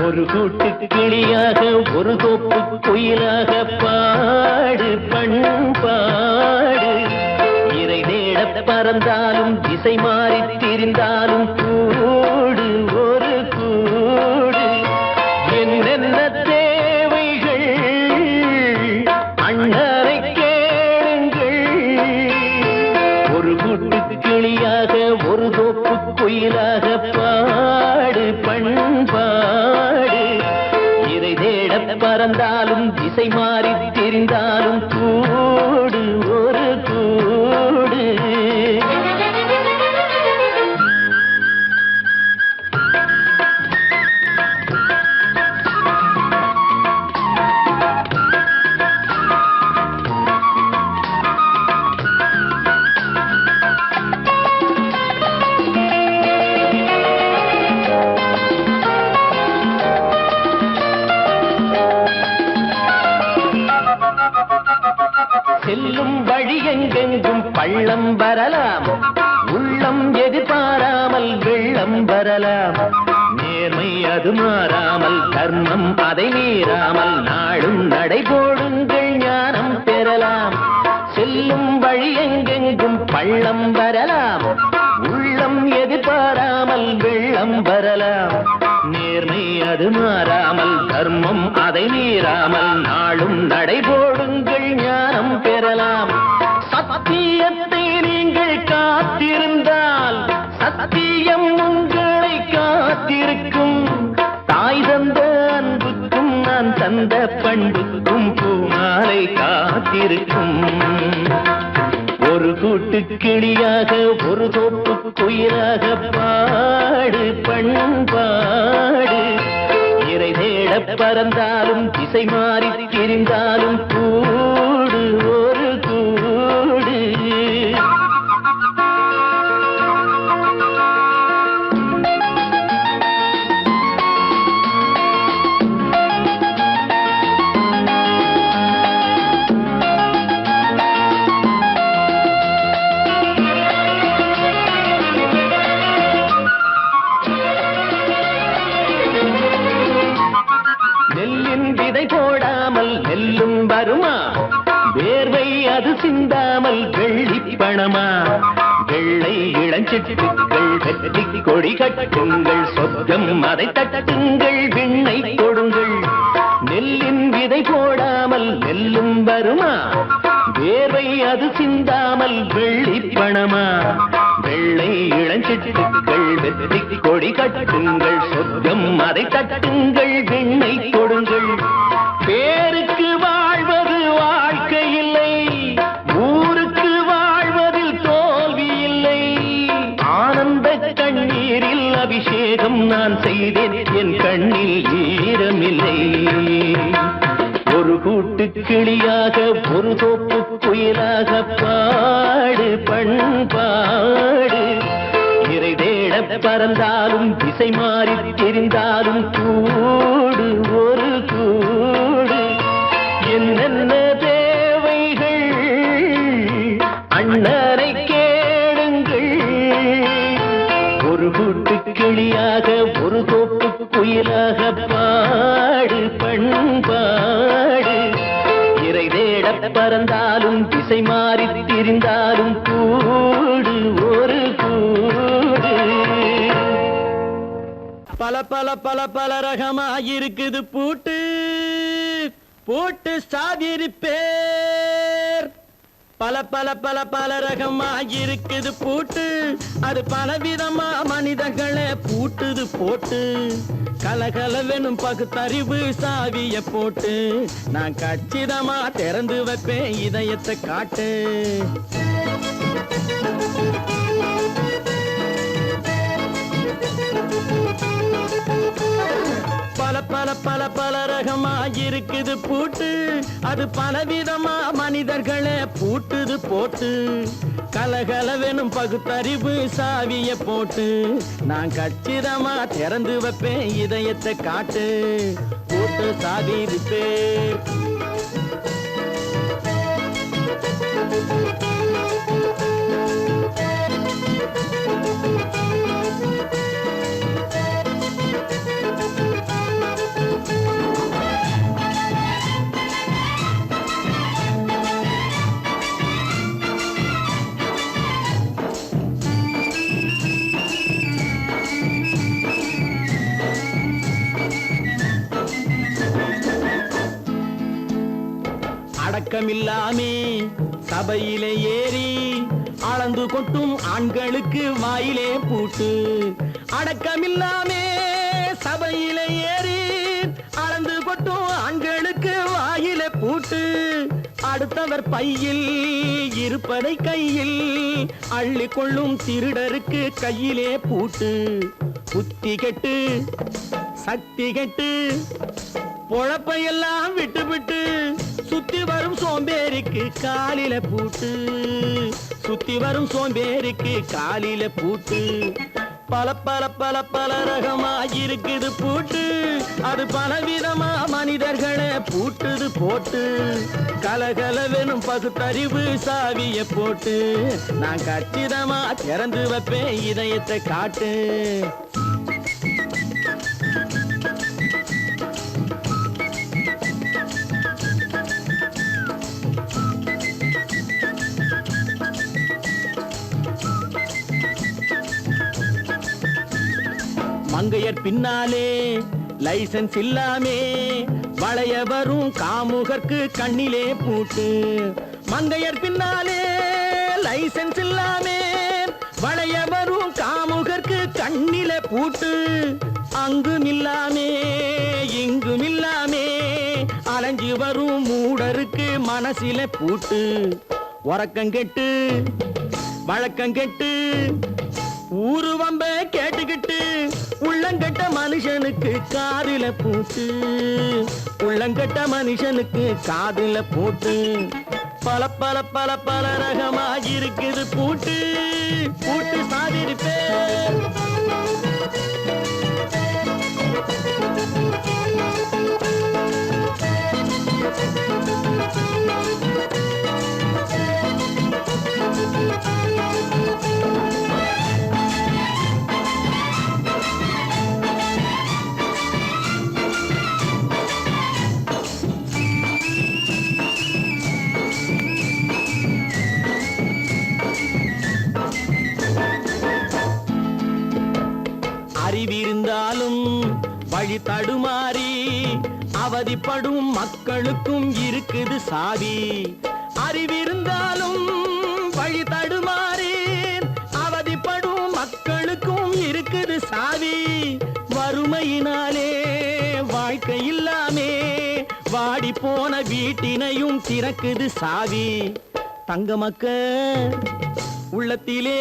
ஒரு கூட்டு கிளியாக ஒரு தோப்பு குயிலாக பாடு பண்பாடு. இறை தேட பறந்தாலும் திசை மாறி திரிந்தாலும் கூடு ஒரு கூடு. என்னென்ன தேவைகள் அண்ணரை கேளுங்கள். ஒரு கூட்டு கிளியாக ஒரு தோப்பு குயிலாக பாடு பண்பாடு. இறை தேட பறந்தாலும் திசை மாறி திரிந்தாலும் கூடு ஒரு கூடு. செல்லும் வழி எங்கெங்கும் பள்ளம் வரலாம், உள்ளம் எதிர்பாராமல் வெள்ளம் வரலாம். நேர்மை அது மாறாமல், தர்மம் அதை மீறாமல், நாளும் நடைபோடுங்கள் ஞானம் பெறலாம். செல்லும் வழி எங்கெங்கும் பள்ளம் வரலாம், உள்ளம் எதிர்பாராமல் வெள்ளம் வரலாம். நேர்மை அது மாறாமல், தர்மம் அதை மீறாமல், நாளும் நடைபோடுங்கள் ஞானம் பெறலாம். சத்தியத்தை நீங்கள் காத்திருந்தால் சத்தியம் உங்களை காத்திருக்கும். தாய் தந்த அன்புக்கும் நான் தந்த பண்புக்கும் பூமாலை காத்திருக்கும். ஒரு கூட்டு கிளியாக ஒரு தோப்பு குயிலாக பாடு பண்பாடு. இறை தேட பறந்தாலும் திசை மாறி திரிந்தாலும் கூடு ஒரு கூடு. நெல்லின் விதை போடாமல் நெல்லும் வருமா? வேர்வை அது சிந்தாமல் வெள்ளி பணமா? வெள்ளை இளஞ்சிட்டுக்கள் வெற்றி கொடி கட்டுங்கள், சொர்க்கம் அதை தட்டுங்கள், விண்ணை கொடுங்கள். நெல்லின் விதை போடாமல் நெல்லும் வருமா? வேர்வை அது சிந்தாமல் வெள்ளி பணமா? வெள்ளை இளஞ்சிட்டுக்கள் வெற்றி கொடி கட்டுங்கள், சொர்க்கம் அதை தட்டுங்கள், விண்ணை கொடுங்கள். பேருக்கு வாழ்வது வாழ்க்கை இல்லை, ஊருக்கு வாழ்வதில் தோல்வி இல்லை. ஆனந்த கண்ணீரில் அபிஷேகம் நான் செய்தேன், என் கண்ணில் ஈரமில்லை. ஒரு கூட்டு கிளியாக ஒரு தோப்பு குயிலாக பாடு பண்பாடு. இறை தேட பறந்தாலும் திசை மாறி தெரிந்தாலும் கூடு ஒரு கூடு. என்னென்ன தேவைகள் அண்ணரை கேளுங்கள். ஒரு கூட்டு கிளியாக ஒரு தோப்பு குயிலாக பாடு பண்பாடு. இறை தேட பறந்தாலும் திசை மாறி திரிந்தாலும் கூடு ஒரு கூடு. பல பல பல பல ரகமா இருக்குது பூட்டு, போட்டு சாதிருப்பேர். பல பல பல பல ரகமா இருக்குது பூட்டு, அது பலவிதமா மனிதர்களை பூட்டுது போட்டு. கலகலவெனும் பகுத்தறிவு சாவிய போட்டு, நான் கச்சிதமா திறந்து வைப்பேன் இதயத்தை காட்டு. பல பல பல பல ரகமா இருக்குது பூட்டு, அது பலவிதமா மனிதர்களை பூட்டுது போட்டு. கலகலவெனும் பகுத்தறிவு சாவிய போட்டு, நான் கச்சிதமா திறந்து வைப்பேன் இதயத்தை காட்டு. போட்டு சாவி இருப்பேன். அடக்கமில்லாமே சபையிலே ஏறி அளந்து கொட்டும் ஆண்களுக்கு வாயிலே பூட்டு. அடக்கமில்லாமே சபையிலே ஏறி அளந்து கொட்டும் ஆண்களுக்கு வாயிலே பூட்டு. அடுத்தவர் பையில் இருப்பதை கையில் அள்ளி கொள்ளும் திருடருக்கு கையிலே பூட்டு. புத்தி கெட்டு சக்தி கெட்டு பொழப்பையெல்லாம் விட்டு விட்டு சுத்தி வரும் சோம்பேறிக்கு காலில பூட்டு. சுத்தி வரும் சோம்பேறிக்கு காலில பூட்டு. பல பல பல பல ரகமா இருக்குது பூட்டு, அது பலவிதமா மனிதர்களை பூட்டுது போட்டு. கலகலவெனும் பகுத்தறிவு சாவிய போட்டு, நான் கச்சிதமா திறந்து வைப்பேன் இதயத்தை காட்டு. மங்கையர் பின்னாலே லைசன்ஸ் இல்லாமே வளைய வரும் காமுகர்க்கு கண்ணிலே பூட்டு. மங்கையர் பின்னாலே லைசன்ஸ் இல்லாமே வளைய வரும் காமுகர்க்கு கண்ணிலே பூட்டு. அங்கும் இல்லாமே இங்கும் இல்லாமே அலைஞ்சு வரும் மூடருக்கு மனசிலே பூட்டு. உறக்கங்கெட்டு வழக்கங்கெட்டு ஊரு வம்ப கேட்டுக்கிட்டு உள்ளங்கட்ட மனுஷனுக்கு காதில பூட்டு. உள்ளங்கட்ட மனுஷனுக்கு காதில பூட்டு. பல பல பல பல ரகமா இருக்குது பூட்டு. பூட்டு சாதிருப்பேன். அறிவிருந்தாலும் வழி தடுமாறி அவதிப்படும் மக்களுக்கும் இருக்குது சாவி. அறிவிருந்தாலும் வழி தடுமாறி அவதிப்படும் மக்களுக்கும் இருக்குது சாவி. வறுமையினாலே வாழ்க்கை இல்லாமே வாடி போன வீட்டினையும் திறக்குது சாவி. தங்க மக்க உள்ளத்திலே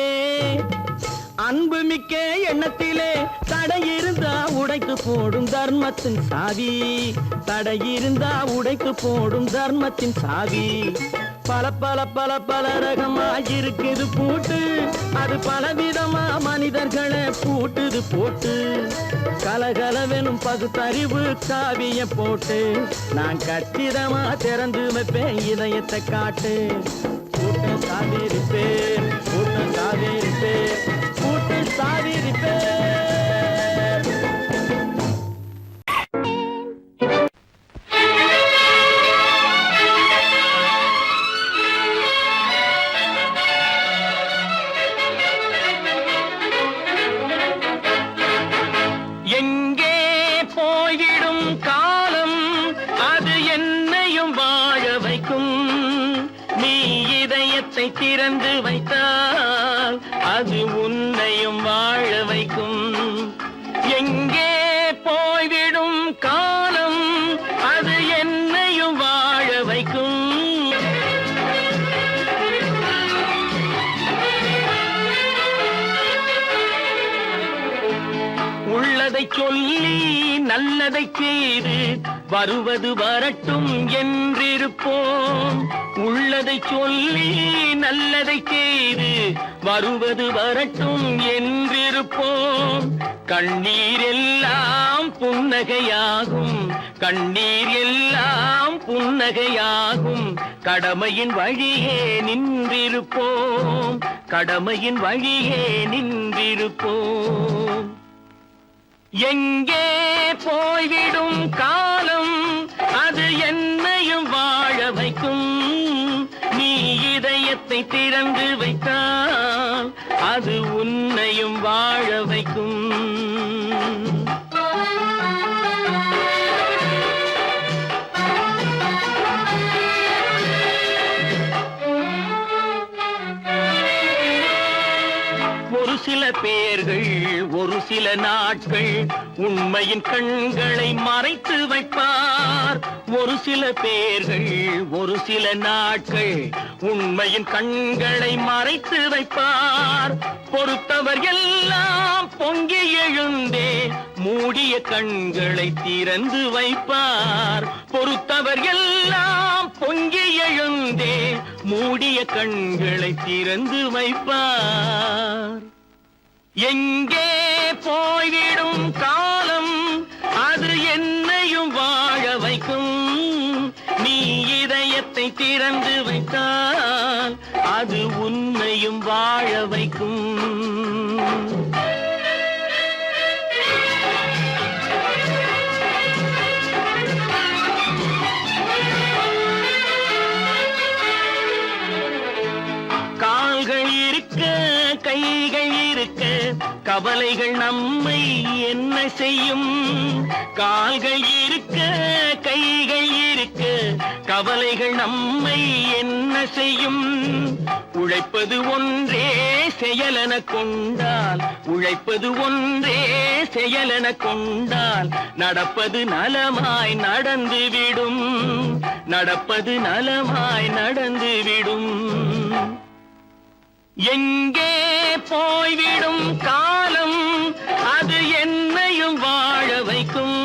அன்பு மிக்க எண்ணத்திலே தடை இருந்தா உடைத்து போடும் தர்மத்தின் சாவி. தடை இருந்தா உடைத்து போடும் தர்மத்தின் சாவி. பல பல பல பல ரகமா இருக்குது பூட்டு, அது பலவிதமா மனிதர்களை பூட்டுது போட்டு. கலகலவெனும் பகுத்தறிவு சாவிய போட்டு, நான் கச்சிதமா திறந்து வைப்பேன் இதயத்தை காட்டு. பூட்டு சாவிருப்பேன், பூட்டு சாவிருப்பேன், பூட்டு சாவிருப்பேன். எங்கே போயிடும் காலம் அது என்ன இதயத்தை திறந்து வைத்தால் அது உன்னையும் வாழ வைக்கும். எங்கே போய்விடும் காலம் அது என்னையும் வாழ வைக்கும். உள்ளதை சொல்லி நல்லதை செய்து வருவது வரட்டும் என்றிருப்போம். உள்ளதை சொல்லி நல்லதை செய்து வருவது வரட்டும் என்றிருப்போம். கண்ணீர் எல்லாம் புன்னகையாகும், கண்ணீர் எல்லாம் புன்னகையாகும். கடமையின் வழியே நின்றிருப்போம், கடமையின் வழியே நின்றிருப்போம். எங்கே போய்விடும் காலம் அது என்னையும் வாழ வைக்கும். நீ இதயத்தை திறந்து வைத்தால் அது உன்னையும் வாழ வைக்கும். ஒரு சில பேர்கள் ஒரு சில நாட்கள் உண்மையின் கண்களை மறைத்து வைப்பார். ஒரு சில பேர்கள் ஒரு சில நாட்கள் உண்மையின் கண்களை மறைத்து வைப்பார். பொறுத்தவர் எல்லாம் பொங்கி எழுந்தே மூடிய கண்களை திறந்து வைப்பார். பொறுத்தவர் எல்லாம் பொங்கி எழுந்தே மூடிய கண்களை திறந்து வைப்பார். எங்கே போய்விடும் காலம் அது என்னையும் வாழ வைக்கும். நீ இதயத்தை திறந்து வைத்தால் அது உன்னையும் வாழ வைக்கும். கால்கள் இருக்க கைகள் இருக்க கவலைகள் நம்மை என்ன செய்யும். கால்கள் இருக்க கைகள் இருக்க கவலைகள் நம்மை என்ன செய்யும். உழைப்பது ஒன்றே செயலென கொண்டால், உழைப்பது ஒன்றே செயலென கொண்டால் நடப்பது நலமாய் நடந்துவிடும், நடப்பது நலமாய் நடந்துவிடும். எங்கே போய்விடும் காலம் அது என்னையும் வாழ வைக்கும்.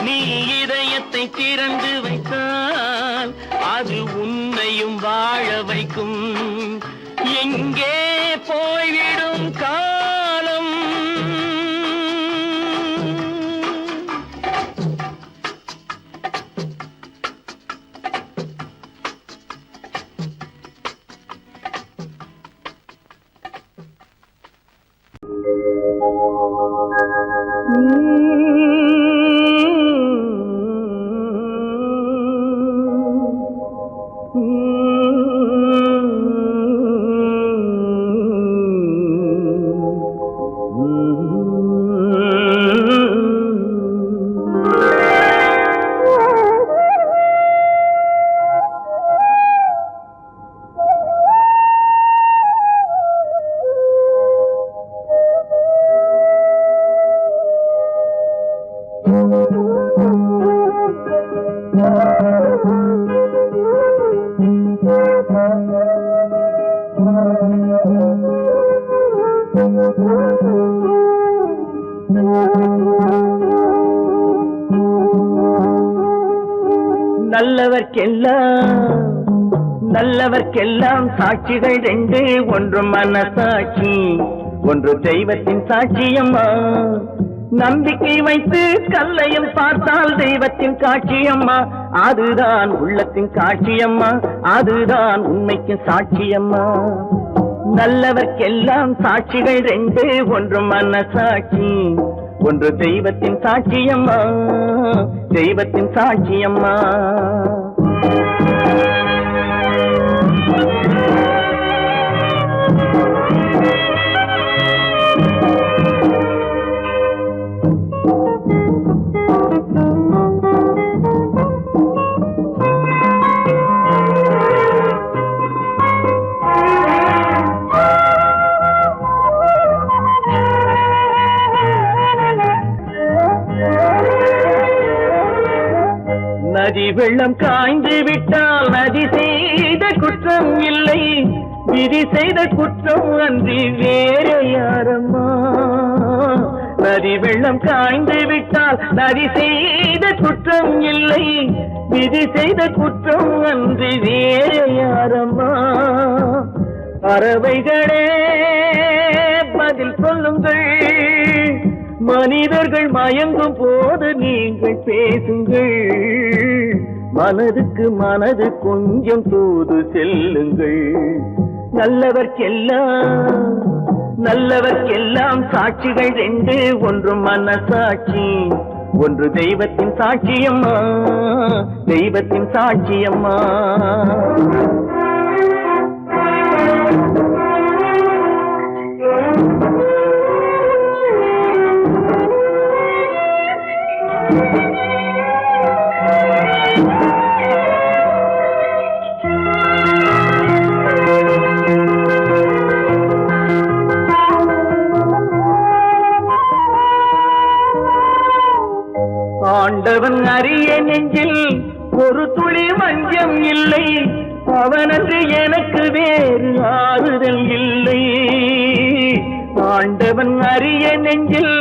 நீ இதயத்தை திறந்து வைத்தால் அது உன்னையும் வாழ வைக்கும். எங்கே போய்விடும் காலம் நல்லவர்க்கெல்லாம் சாட்சிகள் ரெண்டு. ஒன்று மனசாட்சி, ஒன்று தெய்வத்தின் சாட்சியம்மா. நம்பிக்கை வைத்து கல்லையும் பார்த்தால் தெய்வத்தின் காட்சியம்மா. அதுதான் உள்ளத்தின் காட்சியம்மா, அதுதான் உண்மைக்கு சாட்சியம்மா. நல்லவர்க்கெல்லாம் சாட்சிகள் ரெண்டு. ஒன்று மனசாட்சி, ஒன்று தெய்வத்தின் சாட்சியம்மா, தெய்வத்தின் சாட்சியம்மா. வெள்ளம் காய்ந்து விட்டால் நதி செய்த குற்றம் இல்லை, விதி செய்த குற்றம் அன்றி வேறு யாரம்மா. நதி வெள்ளம் காய்ந்து விட்டால் நதி செய்த குற்றம் இல்லை, விதி செய்த குற்றம் அன்றி வேறு யாரம்மா. பறவைகளே பதில் சொல்லுங்கள், மனிதர்கள் மயங்கும் போது நீங்கள் பேசுங்கள். மனதுக்கு மனது கொஞ்சம் தூது செல்லுங்கள். நல்லவர்க்கெல்லாம் சாட்சிகள் ரெண்டு, ஒன்று மனசாட்சி, ஒன்று தெய்வத்தின் சாட்சியம்மா, தெய்வத்தின் சாட்சியம்மா. ஆண்டவன் அறிய நெஞ்சில் ஒரு துளி வஞ்சம் இல்லை, அவனன்று எனக்கு வேறு ஆறுதல் இல்லை. ஆண்டவன் அறிய நெஞ்சில்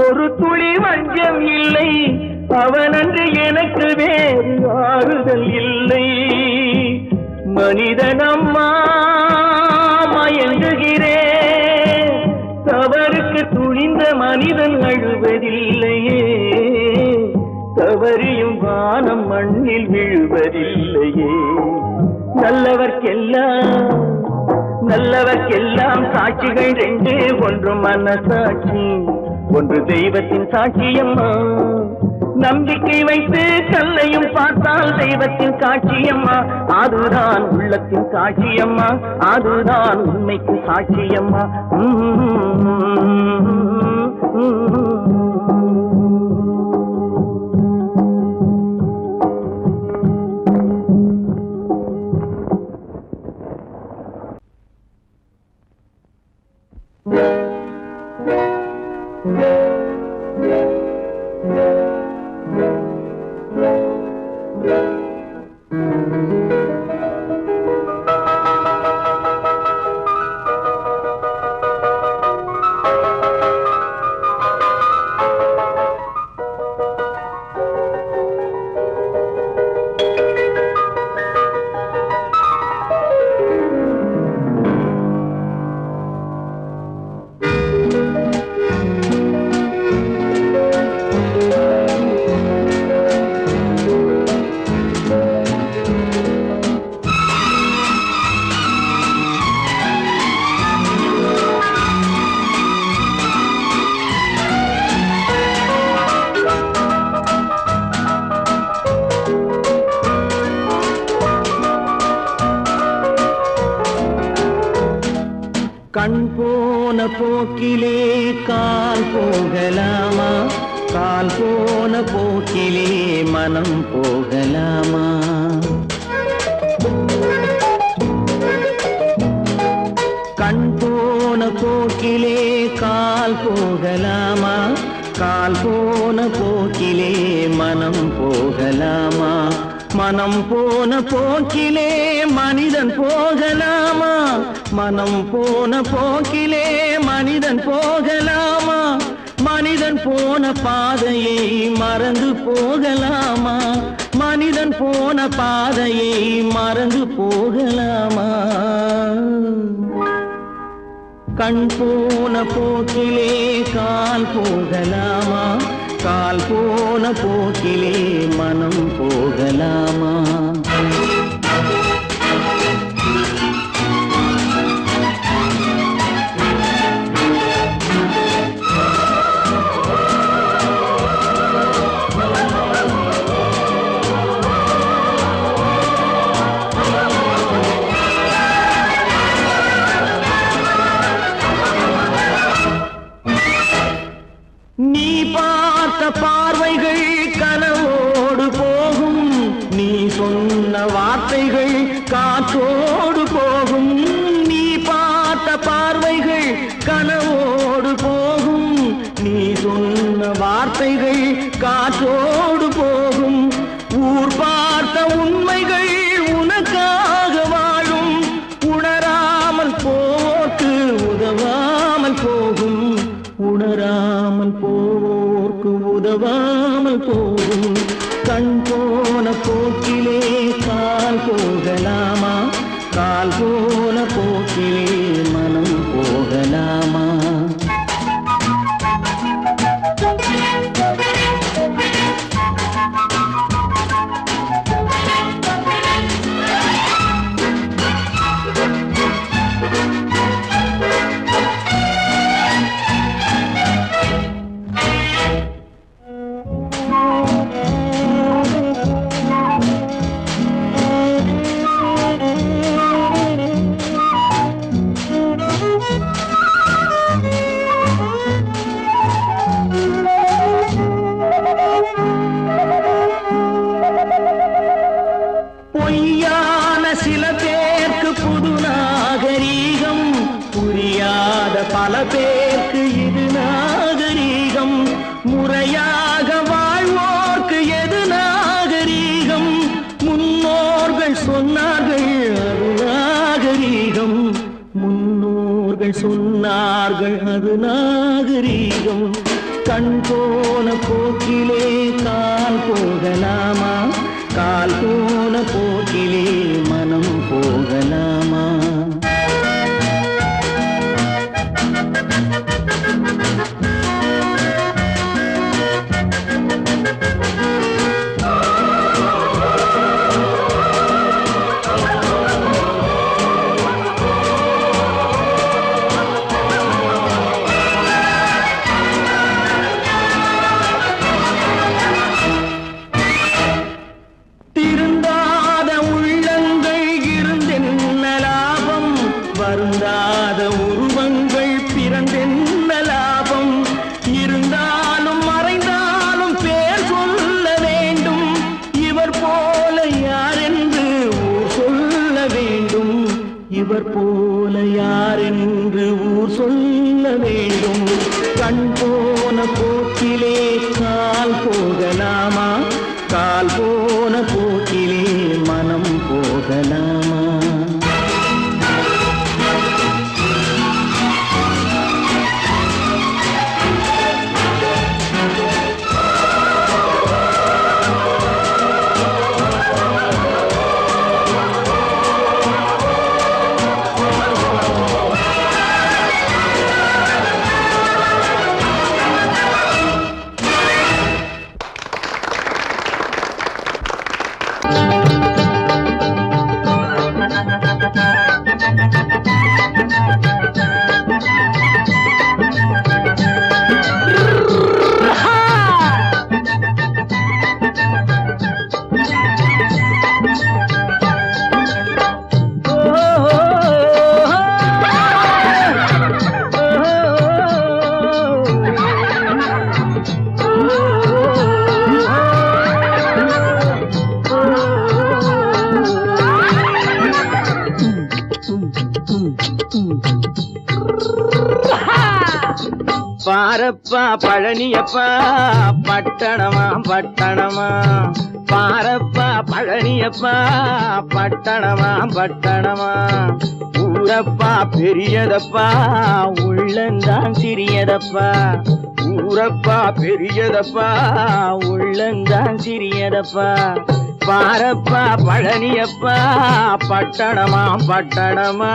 ஒரு துளி வஞ்சம் இல்லை, அவனன்று எனக்கு வேறு ஆறுதல் இல்லை. மனிதனம்மா மயங்குகிறேன், தவறுக்கு துணிந்த மனிதன் அழுவதில்லையே, தவறியும் வானம் மண்ணில் விழுவதில்லையே. நல்லவர்க்கெல்லாம் சாட்சிகள் ரெண்டு, ஒன்று மனசாட்சி, ஒன்று தெய்வத்தின் சாட்சியம்மா. நம்பிக்கை வைத்து கல்லையும் பார்த்தால் தெய்வத்தின் சாட்சியம்மா, அதுதான் உள்ளத்தின் சாட்சியம்மா, அதுதான் உண்மைக்கு சாட்சியம்மா. கண் போன போக்கிலே கால் போகலாமா, கால் போன போக்கிலே மனம் போகலாமா. கண் போன போக்கிலே கால் போகலாமா, கால் போன போக்கிலே மனம் போகலாமா. மனம் போன போக்கிலே மனிதன் போகலாமா, மனம் போன போக்கிலே மனிதன் போகலாமா. மனிதன் போன பாதையை மறந்து போகலாமா, மனிதன் போன பாதையை மறந்து போகலாமா. கண் போன போக்கிலே கால் போகலாமா, கால் போன போக்கிலே மனம் போகலாமா. நீ பார்த்த பார்வைகள் கனவோடு போகும், நீ போகும் கண் போன போக்கிலே கால் போகலாமா கால் போன போக்கிலே மனம் போகலாமா பொய்யான சில பேருக்கு புது நாகரீகம் புரியாத பல பேருக்கு இது நாகரீகம் முறையாக வாழ்வோர்க்கு எது நாகரீகம் முன்னோர்கள் சொன்னார்கள் அது நாகரீகம் முன்னோர்கள் சொன்னார்கள் அது நாகரீகம் கண் போன போக்கிலே கால் போகலாமா கால் போன போக்கிலே மனம் போகலாமா திருந்தாத உள்ளங்கள் இருந்தென்ன லாபம் வருந்தாத உருவங்கள் பிறந்தென்ன லாபம் இருந்தாலும் மறைந்தாலும் பேர் சொல்ல வேண்டும் இவர் போல யாரென்று ஊர் சொல்ல வேண்டும் இவர் போல யாரென்று ஊர் சொல்ல வேண்டும் கண் போன போக்கிலே கால் போகலாமா கால் போன போக்கிலே மனம் போகலாமா பாரப்பா பழனியப்பா பட்டணமா பட்டணமா பாரப்பா பழனியப்பா பட்டணமா பட்டணமா ஊரப்பா பெரியதப்பா உள்ளந்தான் சிறியதப்பா ஊரப்பா பெரியதப்பா உள்ளந்தான் சிறியதப்பா பாரப்பா பழனியப்பா பட்டணமா பட்டணமா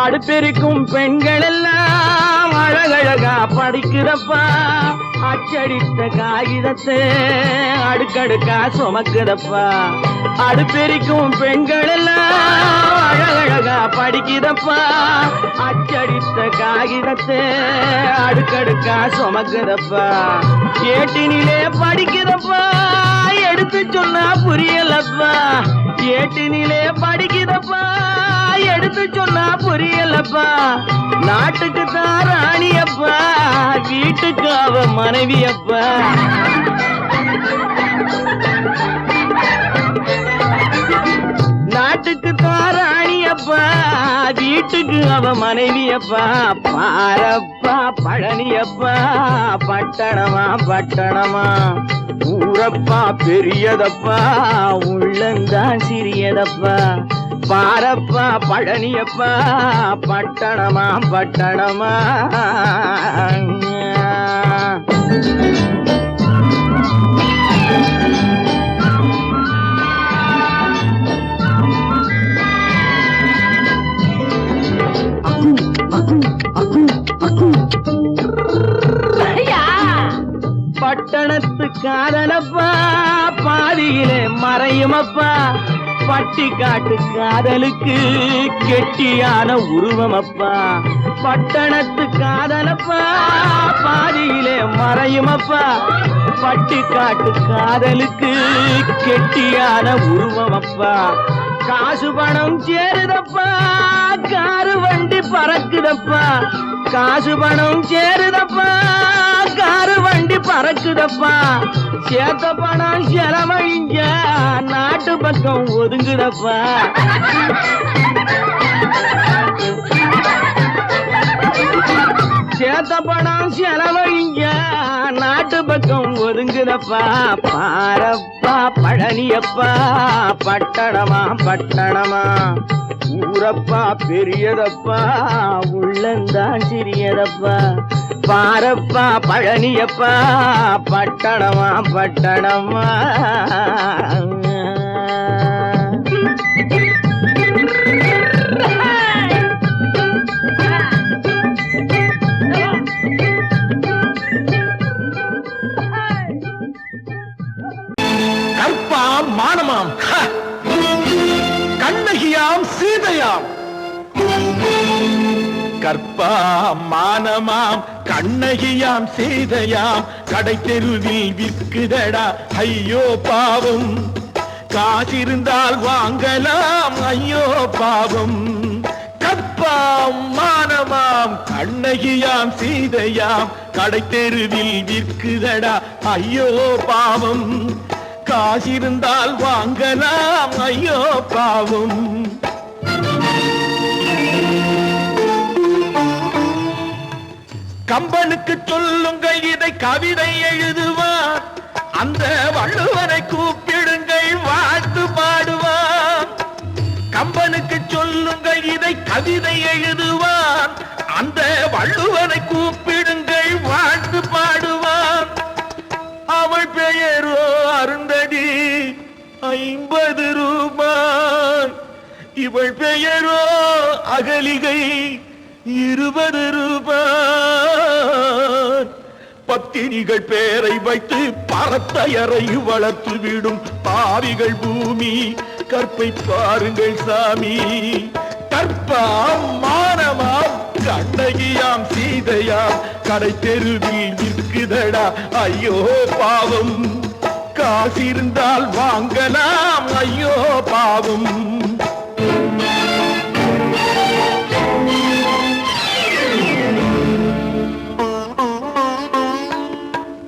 அடுப்பெருக்கும் பெண்கள் எல்லாம் அழகழகா படிக்கிறப்பா அச்சடித்த காகிதத்தை அடுக்கடுக்கா சுமக்குதப்பா அடுப்பெருக்கும் பெண்கள் எல்லாம் அழகழகா படிக்கிறப்பா அச்சடித்த காகிதத்தை அடுக்கடுக்கா சுமக்குதப்பா ஏட்டினிலே படிக்கிறப்பா எடுத்து சொன்னா புரியலப்பா ஏட்டினிலே படிக்கிறப்பா எடுத்து சொன்னா புரியலப்பா நாட்டுக்கு தான் ராணியப்பா வீட்டுக்கு அவ மனைவியப்பா நாட்டுக்கு தான் ராணியப்பா வீட்டுக்கு அவ மனைவியப்பா பாரப்பா பழனியப்பா பட்டணமா பட்டணமா ஊரப்பா பெரியதப்பா உள்ளந்தான் சிறியதப்பா பாரப்பா பழனியப்பா பட்டணமா பட்டணமா பட்டணத்து காதலப்பா பாதியிலே மறையுமப்பா பட்டி காட்டு காதலுக்கு கெட்டியான உருவமப்பா பட்டணத்து காதலப்பா பாதியிலே மறையுமப்பா பட்டி காட்டு காதலுக்கு கெட்டியான உருவமப்பா காசு பணம் சேருதப்பா காரு வண்டி பறக்குதப்பா காசு பணம் சேருதப்பா காரு வண்டி பறக்குதப்பா சேத்த பணம் செலவழிஞ்ச நாட்டு பக்கம் ஒதுங்குதப்பா சேத்த பணம் செலவழிஞ்ச நாட்டு பக்கம் ஒதுங்குதப்பா பாரப்பா பழனியப்பா பட்டணமா பட்டணமா ஊரப்பா பெரியதப்பா உள்ளந்தான் சிறியதப்பா பாரப்பா பழனியப்பா பட்டணமா பட்டணமா
கற்பாம் மானமாம் கண்ணகியாம் சீதையாம் கற்பாம் மானமாம் கண்ணகியாம் சீதையாம் கடை தெருவில் விற்குதடா ஐயோ பாவம் காசிருந்தால் வாங்கலாம் ஐயோ பாவம் கற்பாம் மானமாம் கண்ணகியாம் சீதையாம் கடை தெருவில் விற்குதடா ஐயோ பாவம் காசிருந்தால் வாங்கலாம் ஐயோ பாவம் கம்பனுக்கு சொல்லுங்கள் இதை கவிதை எழுதுவார் அந்த வள்ளுவரை கூப்பிடுங்கள் வாழ்த்து பாடுவார் கம்பனுக்கு சொல்லுங்கள் இதை கவிதை எழுதுவார் அந்த வள்ளுவரை கூப்பிடுங்கள் வாழ்த்து பாடுவார் அவள் பெயரோ அருந்ததி 50 ரூபாய் இவள் பெயரோ அகலிகை 20 ரூபாய் பத்தினிகள் பேரை வைத்து பரத்தையறை வளர்த்து விடும் பாவிகள் பூமி கற்பை பாருங்கள் சாமி கற்பாம் மானமாம் கண்ணகியாம் சீதையாம் கடை தெருவில் விற்குதடா ஐயோ பாவம் காசிருந்தால் வாங்கலாம் ஐயோ பாவம்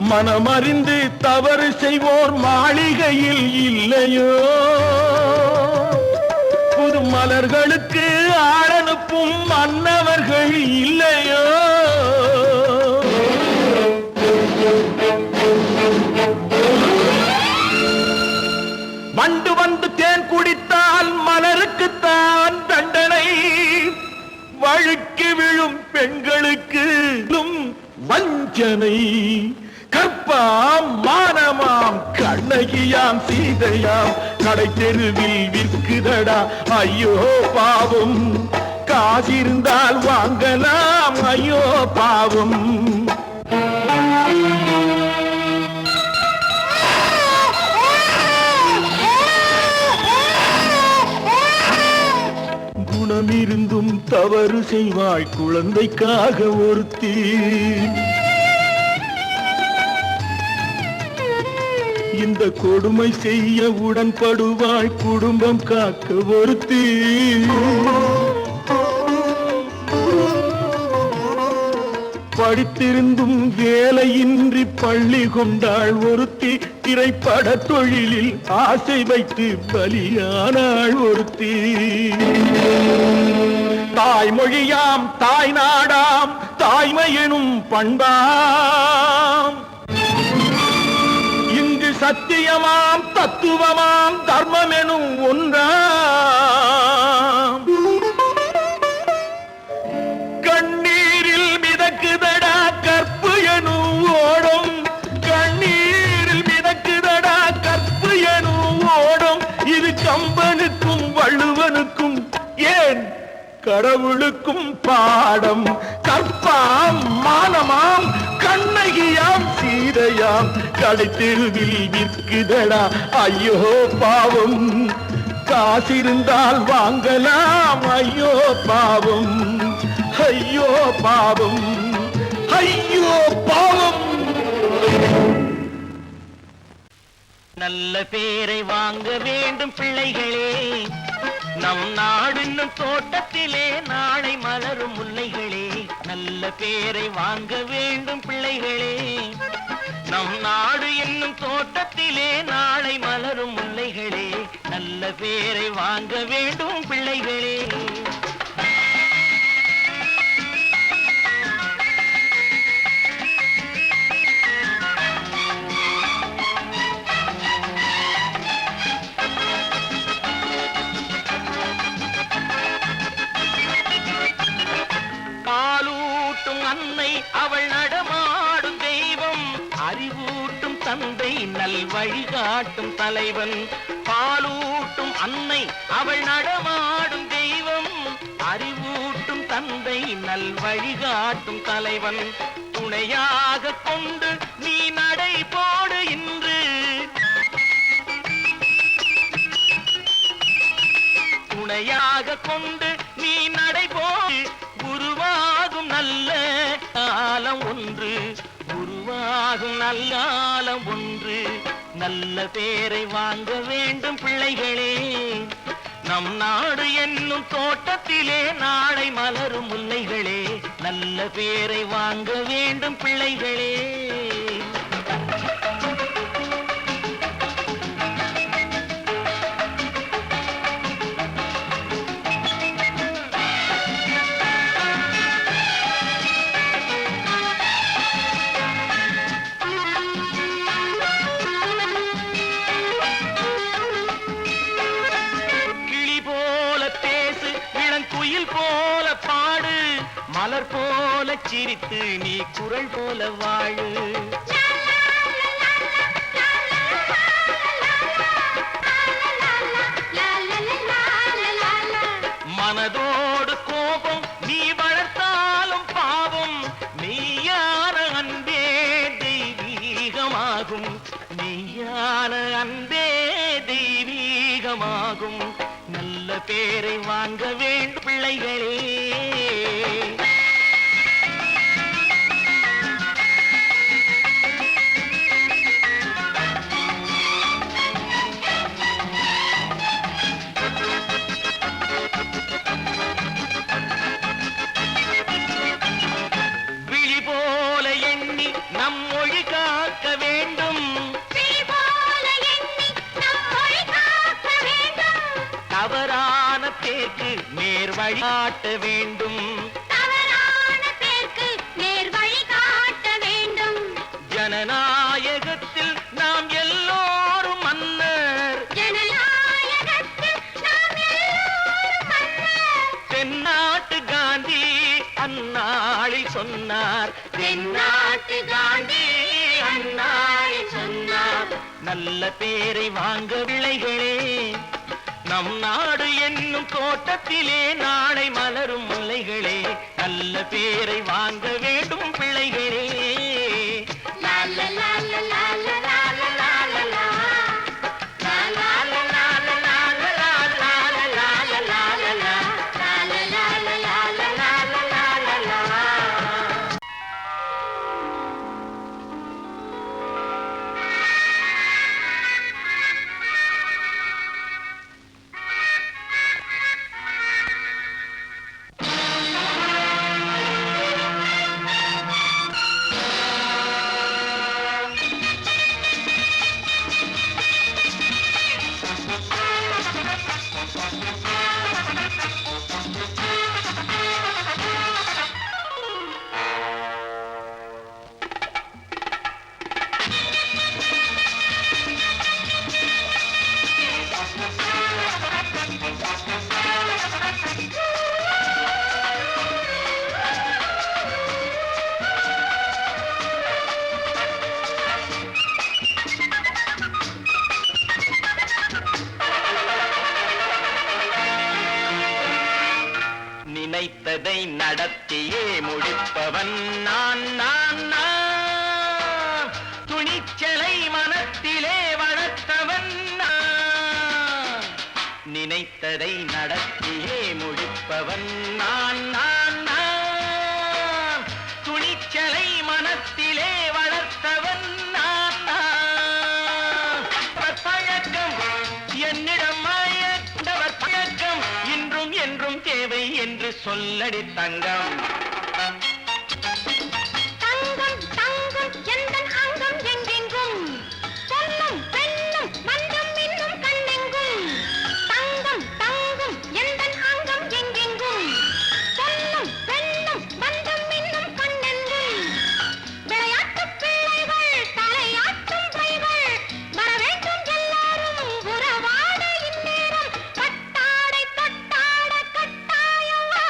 மனமறிந்து தவறு செய்வோர் மாளிகையில் இல்லையோ புது மலர்களுக்கு ஆளனுப்பும் மன்னவர்கள் இல்லையோ வண்டு வந்து தேன் குடித்தால் மலருக்குத்தான் தண்டனை வழுக்கி விழும் பெண்களுக்கு வஞ்சனை கற்பாம் மானமாம் கண்ணகியாம் சீதையாம் கடை தெருவில் விற்குதடா ஐயோ பாவம் காசிருந்தால் வாங்கலாம் ஐயோ பாவம் குணமிருந்தும் தவறு செய்வாய் குழந்தைக்காக ஒருத்தி இந்த கொடுமை செய்ய உடன்படுவாய் குடும்பம் காக்க ஒருத்தி படித்திருந்தும் வேலையின்றி பள்ளி கொண்டாள் ஒருத்தி
திரைப்பட தொழிலில் ஆசை வைத்து பலியானாள் ஒருத்தி. தாய்மொழியாம் தாய் நாடாம் தாய்மையெனும் பண்பாம், இங்கு சத்தியமாம் தத்துவமாம் தர்மமெனும் ஒன்றாம். கண்ணீரில் மிதக்குதடா கற்பு எனும் ஓடும், கண்ணீரில் மிதக்குதடா கற்பு எனும் ஓடும். இது கம்பனுக்கும் வள்ளுவனுக்கும் ஏன் கடவுளுக்கும் பாடம். கற்பாம் மானமாம் கண்ணகியாம் சீதையாம் கடைத்தெருவில் விற்குதடா ஐயோ பாவம். காசிருந்தால் வாங்கலாம் ஐயோ பாவம், ஐயோ பாவம், ஐயோ பாவம். நல்ல பேரை வாங்க வேண்டும் பிள்ளைகளே, நம் நாடு என்னும் தோட்டத்திலே நாளை மலரும் முல்லைகளே. நல்ல பேரை வாங்க வேண்டும் பிள்ளைகளே, நம் நாடு என்னும் தோட்டத்திலே நாளை மலரும் முல்லைகளே. நல்ல பேரை வாங்க வேண்டும் பிள்ளைகளே. காலூட்டும் அன்னை அவள் நடமாடும் தெய்வம், அறிவூட்டும் தந்தை நல் வழிகாட்டும் தலைவன். பாலூட்டும் அன்னை அவள் நடமாடும் தெய்வம், அறிவூட்டும் தந்தை நல் வழிகாட்டும் தலைவன். துணையாக கொண்டு நீ நடை போடு இன்று, துணையாக கொண்டு நீ நடை போடு. உருவாகும் நல்ல காலம் ஒன்று, உருவாகும் நல்ல காலம் ஒன்று. நல்ல பேரை வாங்க வேண்டும் பிள்ளைகளே, நம் நாடு என்னும் தோட்டத்திலே நாளை மலரும் முல்லைகளே. நல்ல பேரை வாங்க வேண்டும் பிள்ளைகளே. குயில் போல பாடு, மலர் போல சிரித்து நீ குரல் போல வாழு. மனதோடு கோபம் நீ வளர்த்தாலும் பாவம், மெய்யான அன்பே தெய்வீகமாகும், மெய்யான அன்பே தெய்வீகமாகும். நல்ல பேரை வாங்க வேண்டும் பிள்ளைகளே. விழி போல எண்ணி நம் மொழி காக்க வேண்டும், தவறான பேருக்கு நேர் வழி காட்ட வேண்டும்,
தவறான பேருக்கு நேர் வழி காட்ட வேண்டும்.
ஜனநாயகத்தில் நாம் எல்லோரும் மன்னர்,
ஜனநாயகத்தில் நாம் எல்லோரும் மன்னர்.
தென்னாட்டு காந்தி அந்நாளில் சொன்னார்,
தென்னாட்டு காந்தி
அந்நாளில் சொன்னார். நல்ல பேரை வாங்க பிள்ளைகளே, நம் நாடு என்னும் தோட்டத்திலே நாளை மலரும் முல்லைகளே. நல்ல பேரை வாங்க வேண்டும் பிள்ளைகளே.
லா லா லா லா லா லா லா லா லா லா. லா லா லா லா லா லா லா லா லா லா லா லா லா லா. லா லா லா லா லா லா லா லா லா லா.
நினைத்ததை நடத்தியே முடிப்பவன் நான் நான் நான். துணிச்சலை மனத்திலே வளர்த்தவன் நான். நினைத்ததை நடத்தியே முடிப்பவன் நான் நான் நான். துணிச்சலை மனத்திலே வளர்த்தவன் நான் நான். பழக்கம் என்னிடம் மாயவர் பழக்கம் இன்றும் என்றும் தேவை என்று சொல்லடி தங்கம்.
தங்கம் தங்கம் எந்தன் அங்கம் எங்கெங்கும் பொன்னும் பெண்ணும் மந்தம் இன்னும் கண்ணெங்கும். தங்கம் தங்கம் எந்தன் அங்கம் எங்கெங்கும் பொன்னும் பெண்ணும் மந்தம் இன்னும் கண்ணெங்கும். விளையாட்டு பிள்ளைகள் தலையாட்டும் பைகள் வர வேண்டும் எல்லாரும் உறவாட இந்நேரம் பட்டாடை தொட்டாட கட்டாயவா.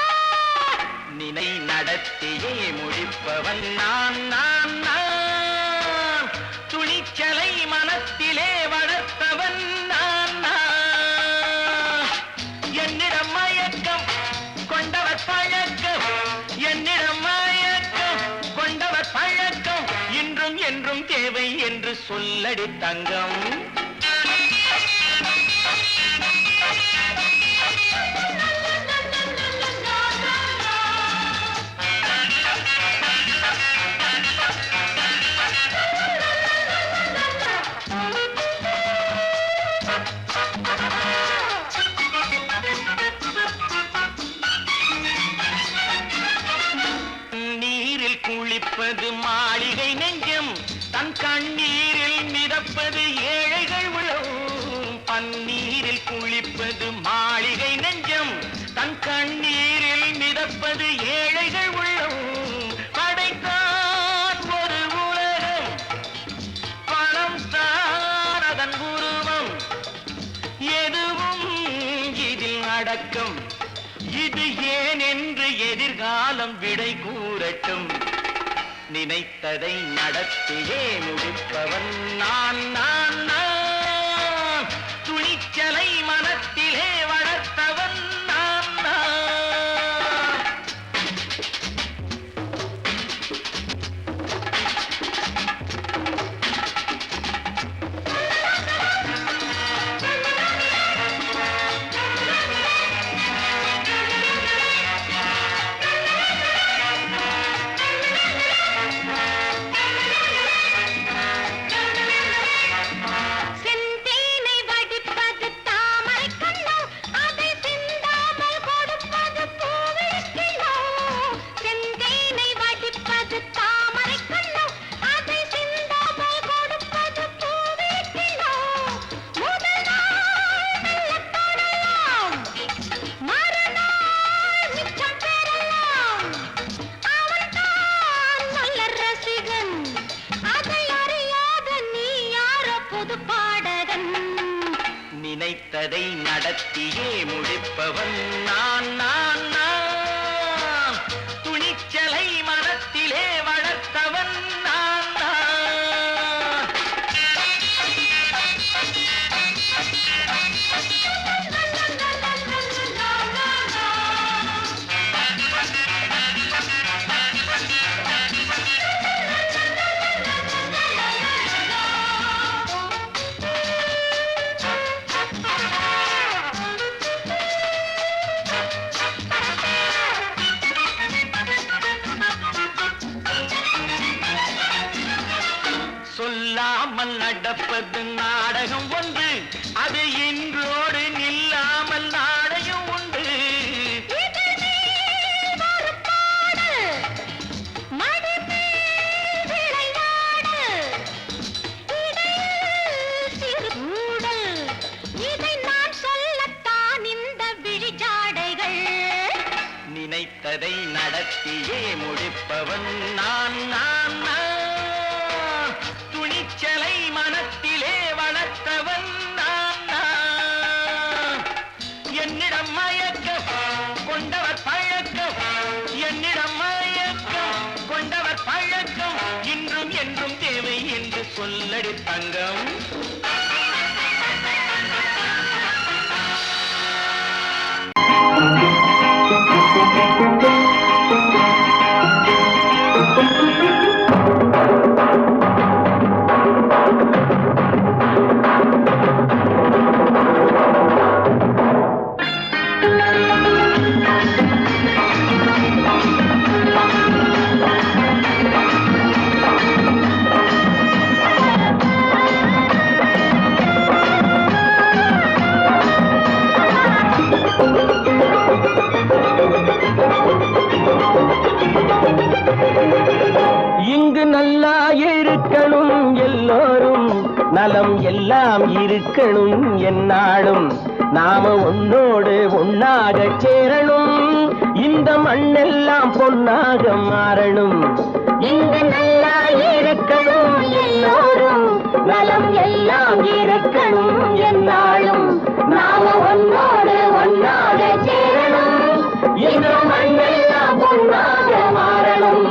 நினை நடத்தியே முடிப்பவன் நான் நான் நான். துணிச்சலை மனத்திலே வளர்த்தவன் நான் நான். என்னிடம் மயக்கம் கொண்டவர் பழக்கம் என்னிடம் மயக்கம் கொண்டவர் பழக்கம் இன்றும் என்றும் தேவை என்று சொல்லடி தங்கம். நீரில் குளிப்பது மாளிகை நெஞ்சம் தன் கண்ணீரில் மிதப்பது ஏழைகள் உளவும். பன்னீரில் குளிப்பது மாளிகை நெஞ்சம் தன் கண்ணீரில் மிதப்பது ஏழைகள் உள்ளவும். படைத்தான் ஒரு உலகம் பணம் தான் அதன் உருவம். எதுவும் இதில் அடக்கம். இது ஏன் என்று எதிர்காலம் விடை கூறட்டும். நினைத்ததை நடத்தியே முடிப்பவன் நான் நான் நான். துணிச்சலை மனத்திலே வளர்த்தவன் நான் நான்.
செந்தேனை வடிப்பது தாமரை கண்ணோ அதை சிந்தாமல் கொடுப்பது பூவிழிக்கிழோ. செந்தேனை வடிப்பது தாமரை கண்ணோ அதை சிந்தாமல் கொடுப்பது பூவிழிக்கிழோ. முதல் நாள் மெல்ல தொடலாம் மறுநாள் மிச்சம் பெறலாம். அவன்தான் நல்ல ரசிகன் அதை அறியாத நீ யார புது பாடகன்.
நினைத்ததை நடத்தியே முடிப்பவன் நான் நான் நான். துணிச்சலை மனத்திலே வளர்த்தவன் நான் நான். சொல்லாமல் நடப்பது நாடகம் ஒன்று. அது இன்றோடு நில்லாமல் நாடகம் உண்டு.
இதழ் மேல் ஒரு பாடு, மடி மேல் விளையாடு, இடையில் சிறு ஊடல். இதை நான் சொல்லத்தான் இந்த விழிஜாடைகள்.
நினைத்ததை நடத்தியே முடிப்பவன் நான் நான் நான். துணிச்சலை மனத்திலே வளர்த்தவன் நான் நான். என்னிடம் மயக்கம் கொண்டவர் பழக்கம் என்னிடம் மயக்கம் கொண்டவர் பழக்கம் இன்றும் என்றும் தேவை என்று சொல்லடி தங்கம். எல்லாம் இருக்கணும் என்னாலும் நாம உன்னோடு ஒன்னாக சேரணும் இந்த மண்ணெல்லாம் பொன்னாக மாறணும் இங்கு நல்லா இருக்கணும் எல்லோரும் நலம் எல்லாம் இருக்கணும் என்னாலும் நாம உன்னோடு ஒன்னாக சேரணும் இந்த மண்ணெல்லாம் பொன்னாக மாறணும்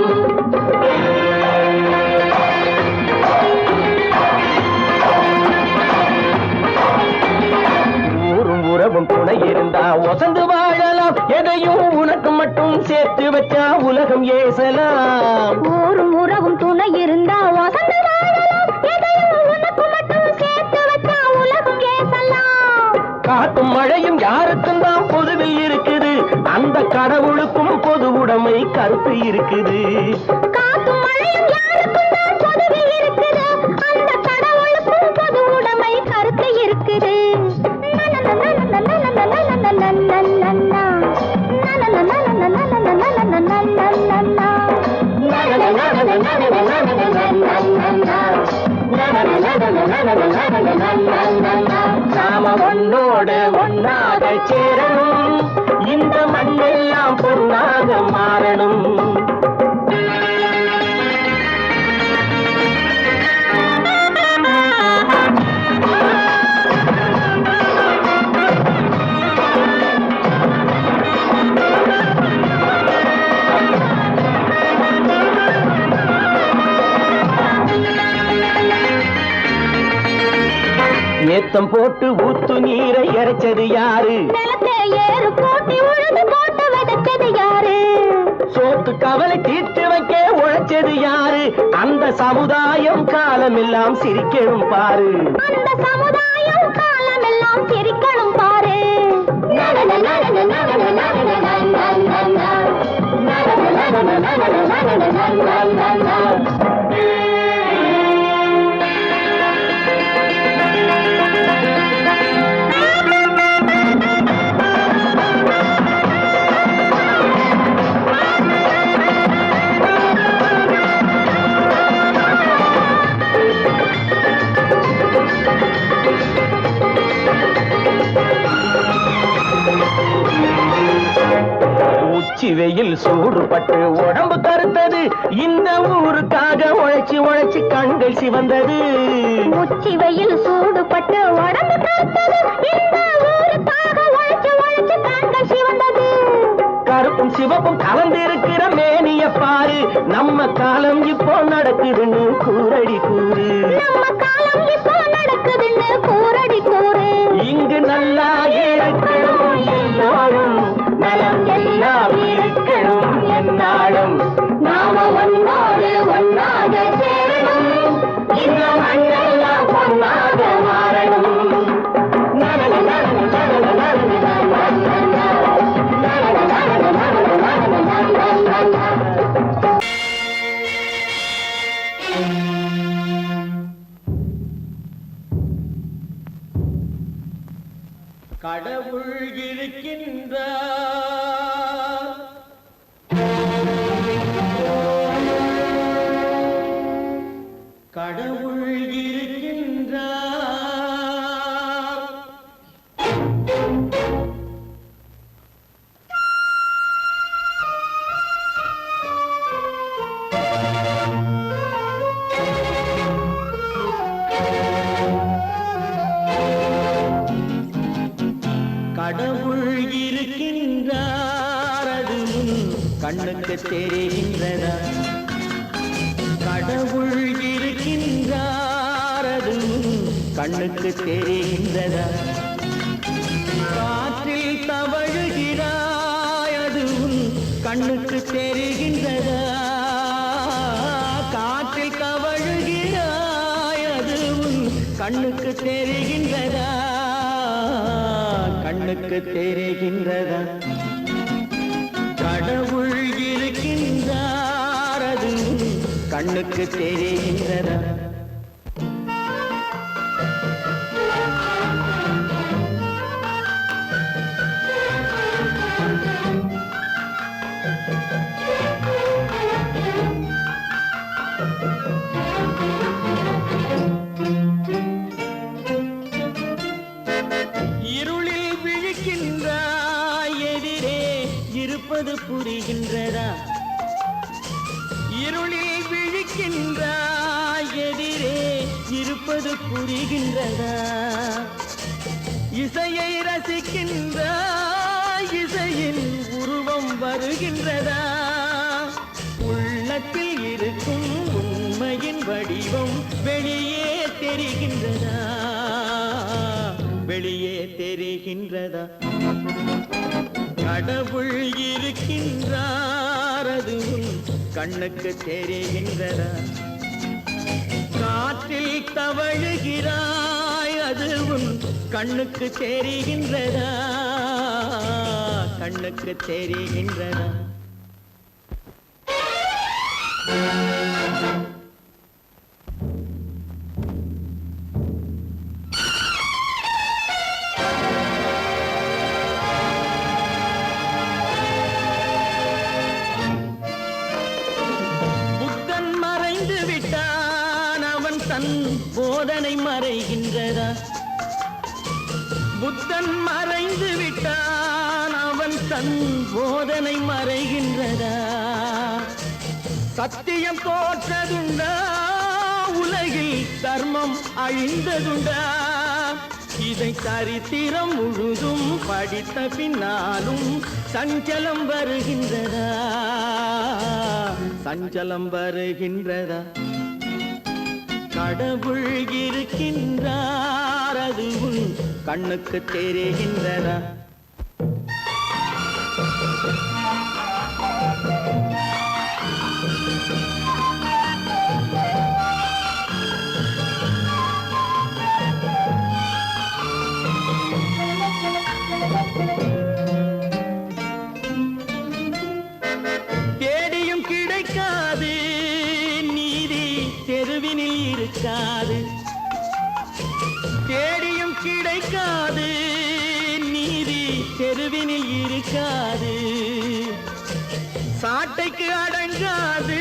உறவும் துணை இருந்தா ஒசந்து வாழலாம் எதையும் உனக்கு மட்டும் சேர்த்து வச்சா உலகம் ஏசலாம்
ஊரும் உறவும் துணை இருந்தா ஒசந்து வாழலாம் எதையும் உனக்கு மட்டும் சேர்த்து வச்சா உலகம் ஏசலாம்
காட்டும் மழையும் யாருக்கும் தான் பொதுவில் இருக்குது அந்த கடவுளுக்கும் பொது உடைமை கருத்து இருக்குது
காட்டும் மழையும் யாருக்கும் தான் பொதுவில் இருக்குது அந்த கடவுளுக்கும் பொது உடைமை கருத்து இருக்குது
நாம ஒன்னோடு ஒன்னாக சேரணும் இந்த மண்ணெல்லாம் பொன்னாக மாறணும் ஏத்தம் போட்டு ஊத்து நீரை இறைச்சது யாரு
நிலத்தை ஏறு போட்டி உழுது போட்டு விதைச்சது யாரு
சோத்து கவலை தீர்த்து வைக்க உழைச்சது யாரு அந்த சமுதாயம் காலமெல்லாம் சிரிக்கணும் பாரு
அந்த சமுதாயம் காலமெல்லாம் சிரிக்கணும் பாரு
உச்சி வெயில் சூடுபட்டு உடம்பு கருத்தது இந்த ஊருக்காக உழைச்சி உழைச்சி கண்கள் சிவந்தது
உச்சி வெயில் சூடுபட்டு உடம்பு கருத்தது இந்த ஊருக்காக உழைச்சு உழைச்சு கண்கள் சிவந்தது
கருப்பும் சிவப்பும் கலந்திருக்கிற மேனிய பாரு நம்ம காலம் இப்போ நடக்குதுன்னு கூரடி கூறு
நம்ம காலம் இப்போ நடக்குதுன்னு கூரடி கூறு
இங்கு நல்லா இருக்கணும் எல்லாரும் நலம் எல்லாம் இருக்கணும் என்னாலும் நாம ஒன்னோடு ஒன்னாக சேரணும் இந்த மண்ணெல்லாம் பொன்னாக மாறணும் கடவுள் இருக்கின்றார் கடவுள் இருக்கின்றார் கடவுள் இருக்கின்றார் அது கண்ணுக்கு தெரிகின்றதா கடவுள் இருக்கின்றார் அது கண்ணுக்கு தெரிகின்றதா காற்றில் தவழுகிறாய் அது கண்ணுக்கு தெரிகின்றதா காற்றில் தவழுகிறாய் அது கண்ணுக்கு தெரிகின்றதா கண்ணுக்கு தெரிகின்றதா கடவுள் இருக்கின்றார் அது கண்ணுக்கு தெரிகின்றதா இருப்பது புரிகின்றதா? இருளில் விழிக்கின்றாய், எதிரே இருப்பது புரிகின்றதா? இசையை ரசிக்கின்றாய், இசையின் உருவம் வருகின்றதா? உள்ளத்தில் இருக்கும் உண்மையின் வடிவம் வெளியே தெரிகின்றதா? வெளியே தெரிகின்றதா? கடவுள் இருக்கின்றார், அது உன் கண்ணுக்கு தெரிகின்றதா? காற்றில் தவழுகிறாய், அது உன் கண்ணுக்கு தெரிகின்றதா? கண்ணுக்கு தெரிகின்றதா? புத்தன் மறைந்து விட்டான், அவன் தன் போதனை மறைகின்றதா? புத்தன் மறைந்து விட்டான், அவன் தன் போதனை மறைகின்றதா? சத்தியம் தோற்றதுண்டா? உலகில் தர்மம் அழிந்ததுண்டா? இதை சரித்திரம் முழுதும் படித்த பின்னாலும் சஞ்சலம் வருகின்றதா? சஞ்சலம் வருகின்றதா? கடவுள் இருக்கின்றார், அது உன் கண்ணுக்கு தெரிகின்றதா? தேடியும் கிடைக்காது நீதி, தெருவினில் இருக்காது. தேடியும் கிடைக்காது நீதி, தெருவினில் இருக்காது. சாட்டைக்கு அடங்காது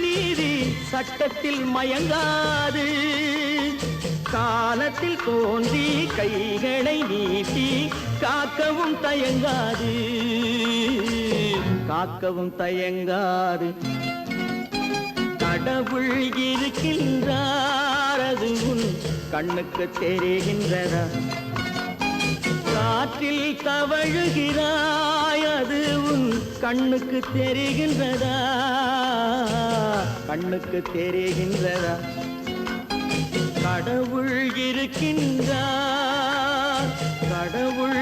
நீதி, சட்டத்தில் மயங்காது. காலத்தில் தோன்றி கைகளை நீட்டி காக்கவும் தயங்காது, காக்கவும் தயங்காது. கடவுள் இருக்கின்றார், அது உன் கண்ணுக்கு தெரிகின்றதா? காற்றில் தவழுகிறாய், அது உன் கண்ணுக்கு தெரிகின்றதா? கண்ணுக்கு தெரிகின்றதா? கடவுள் இருக்கின்றார், கடவுள்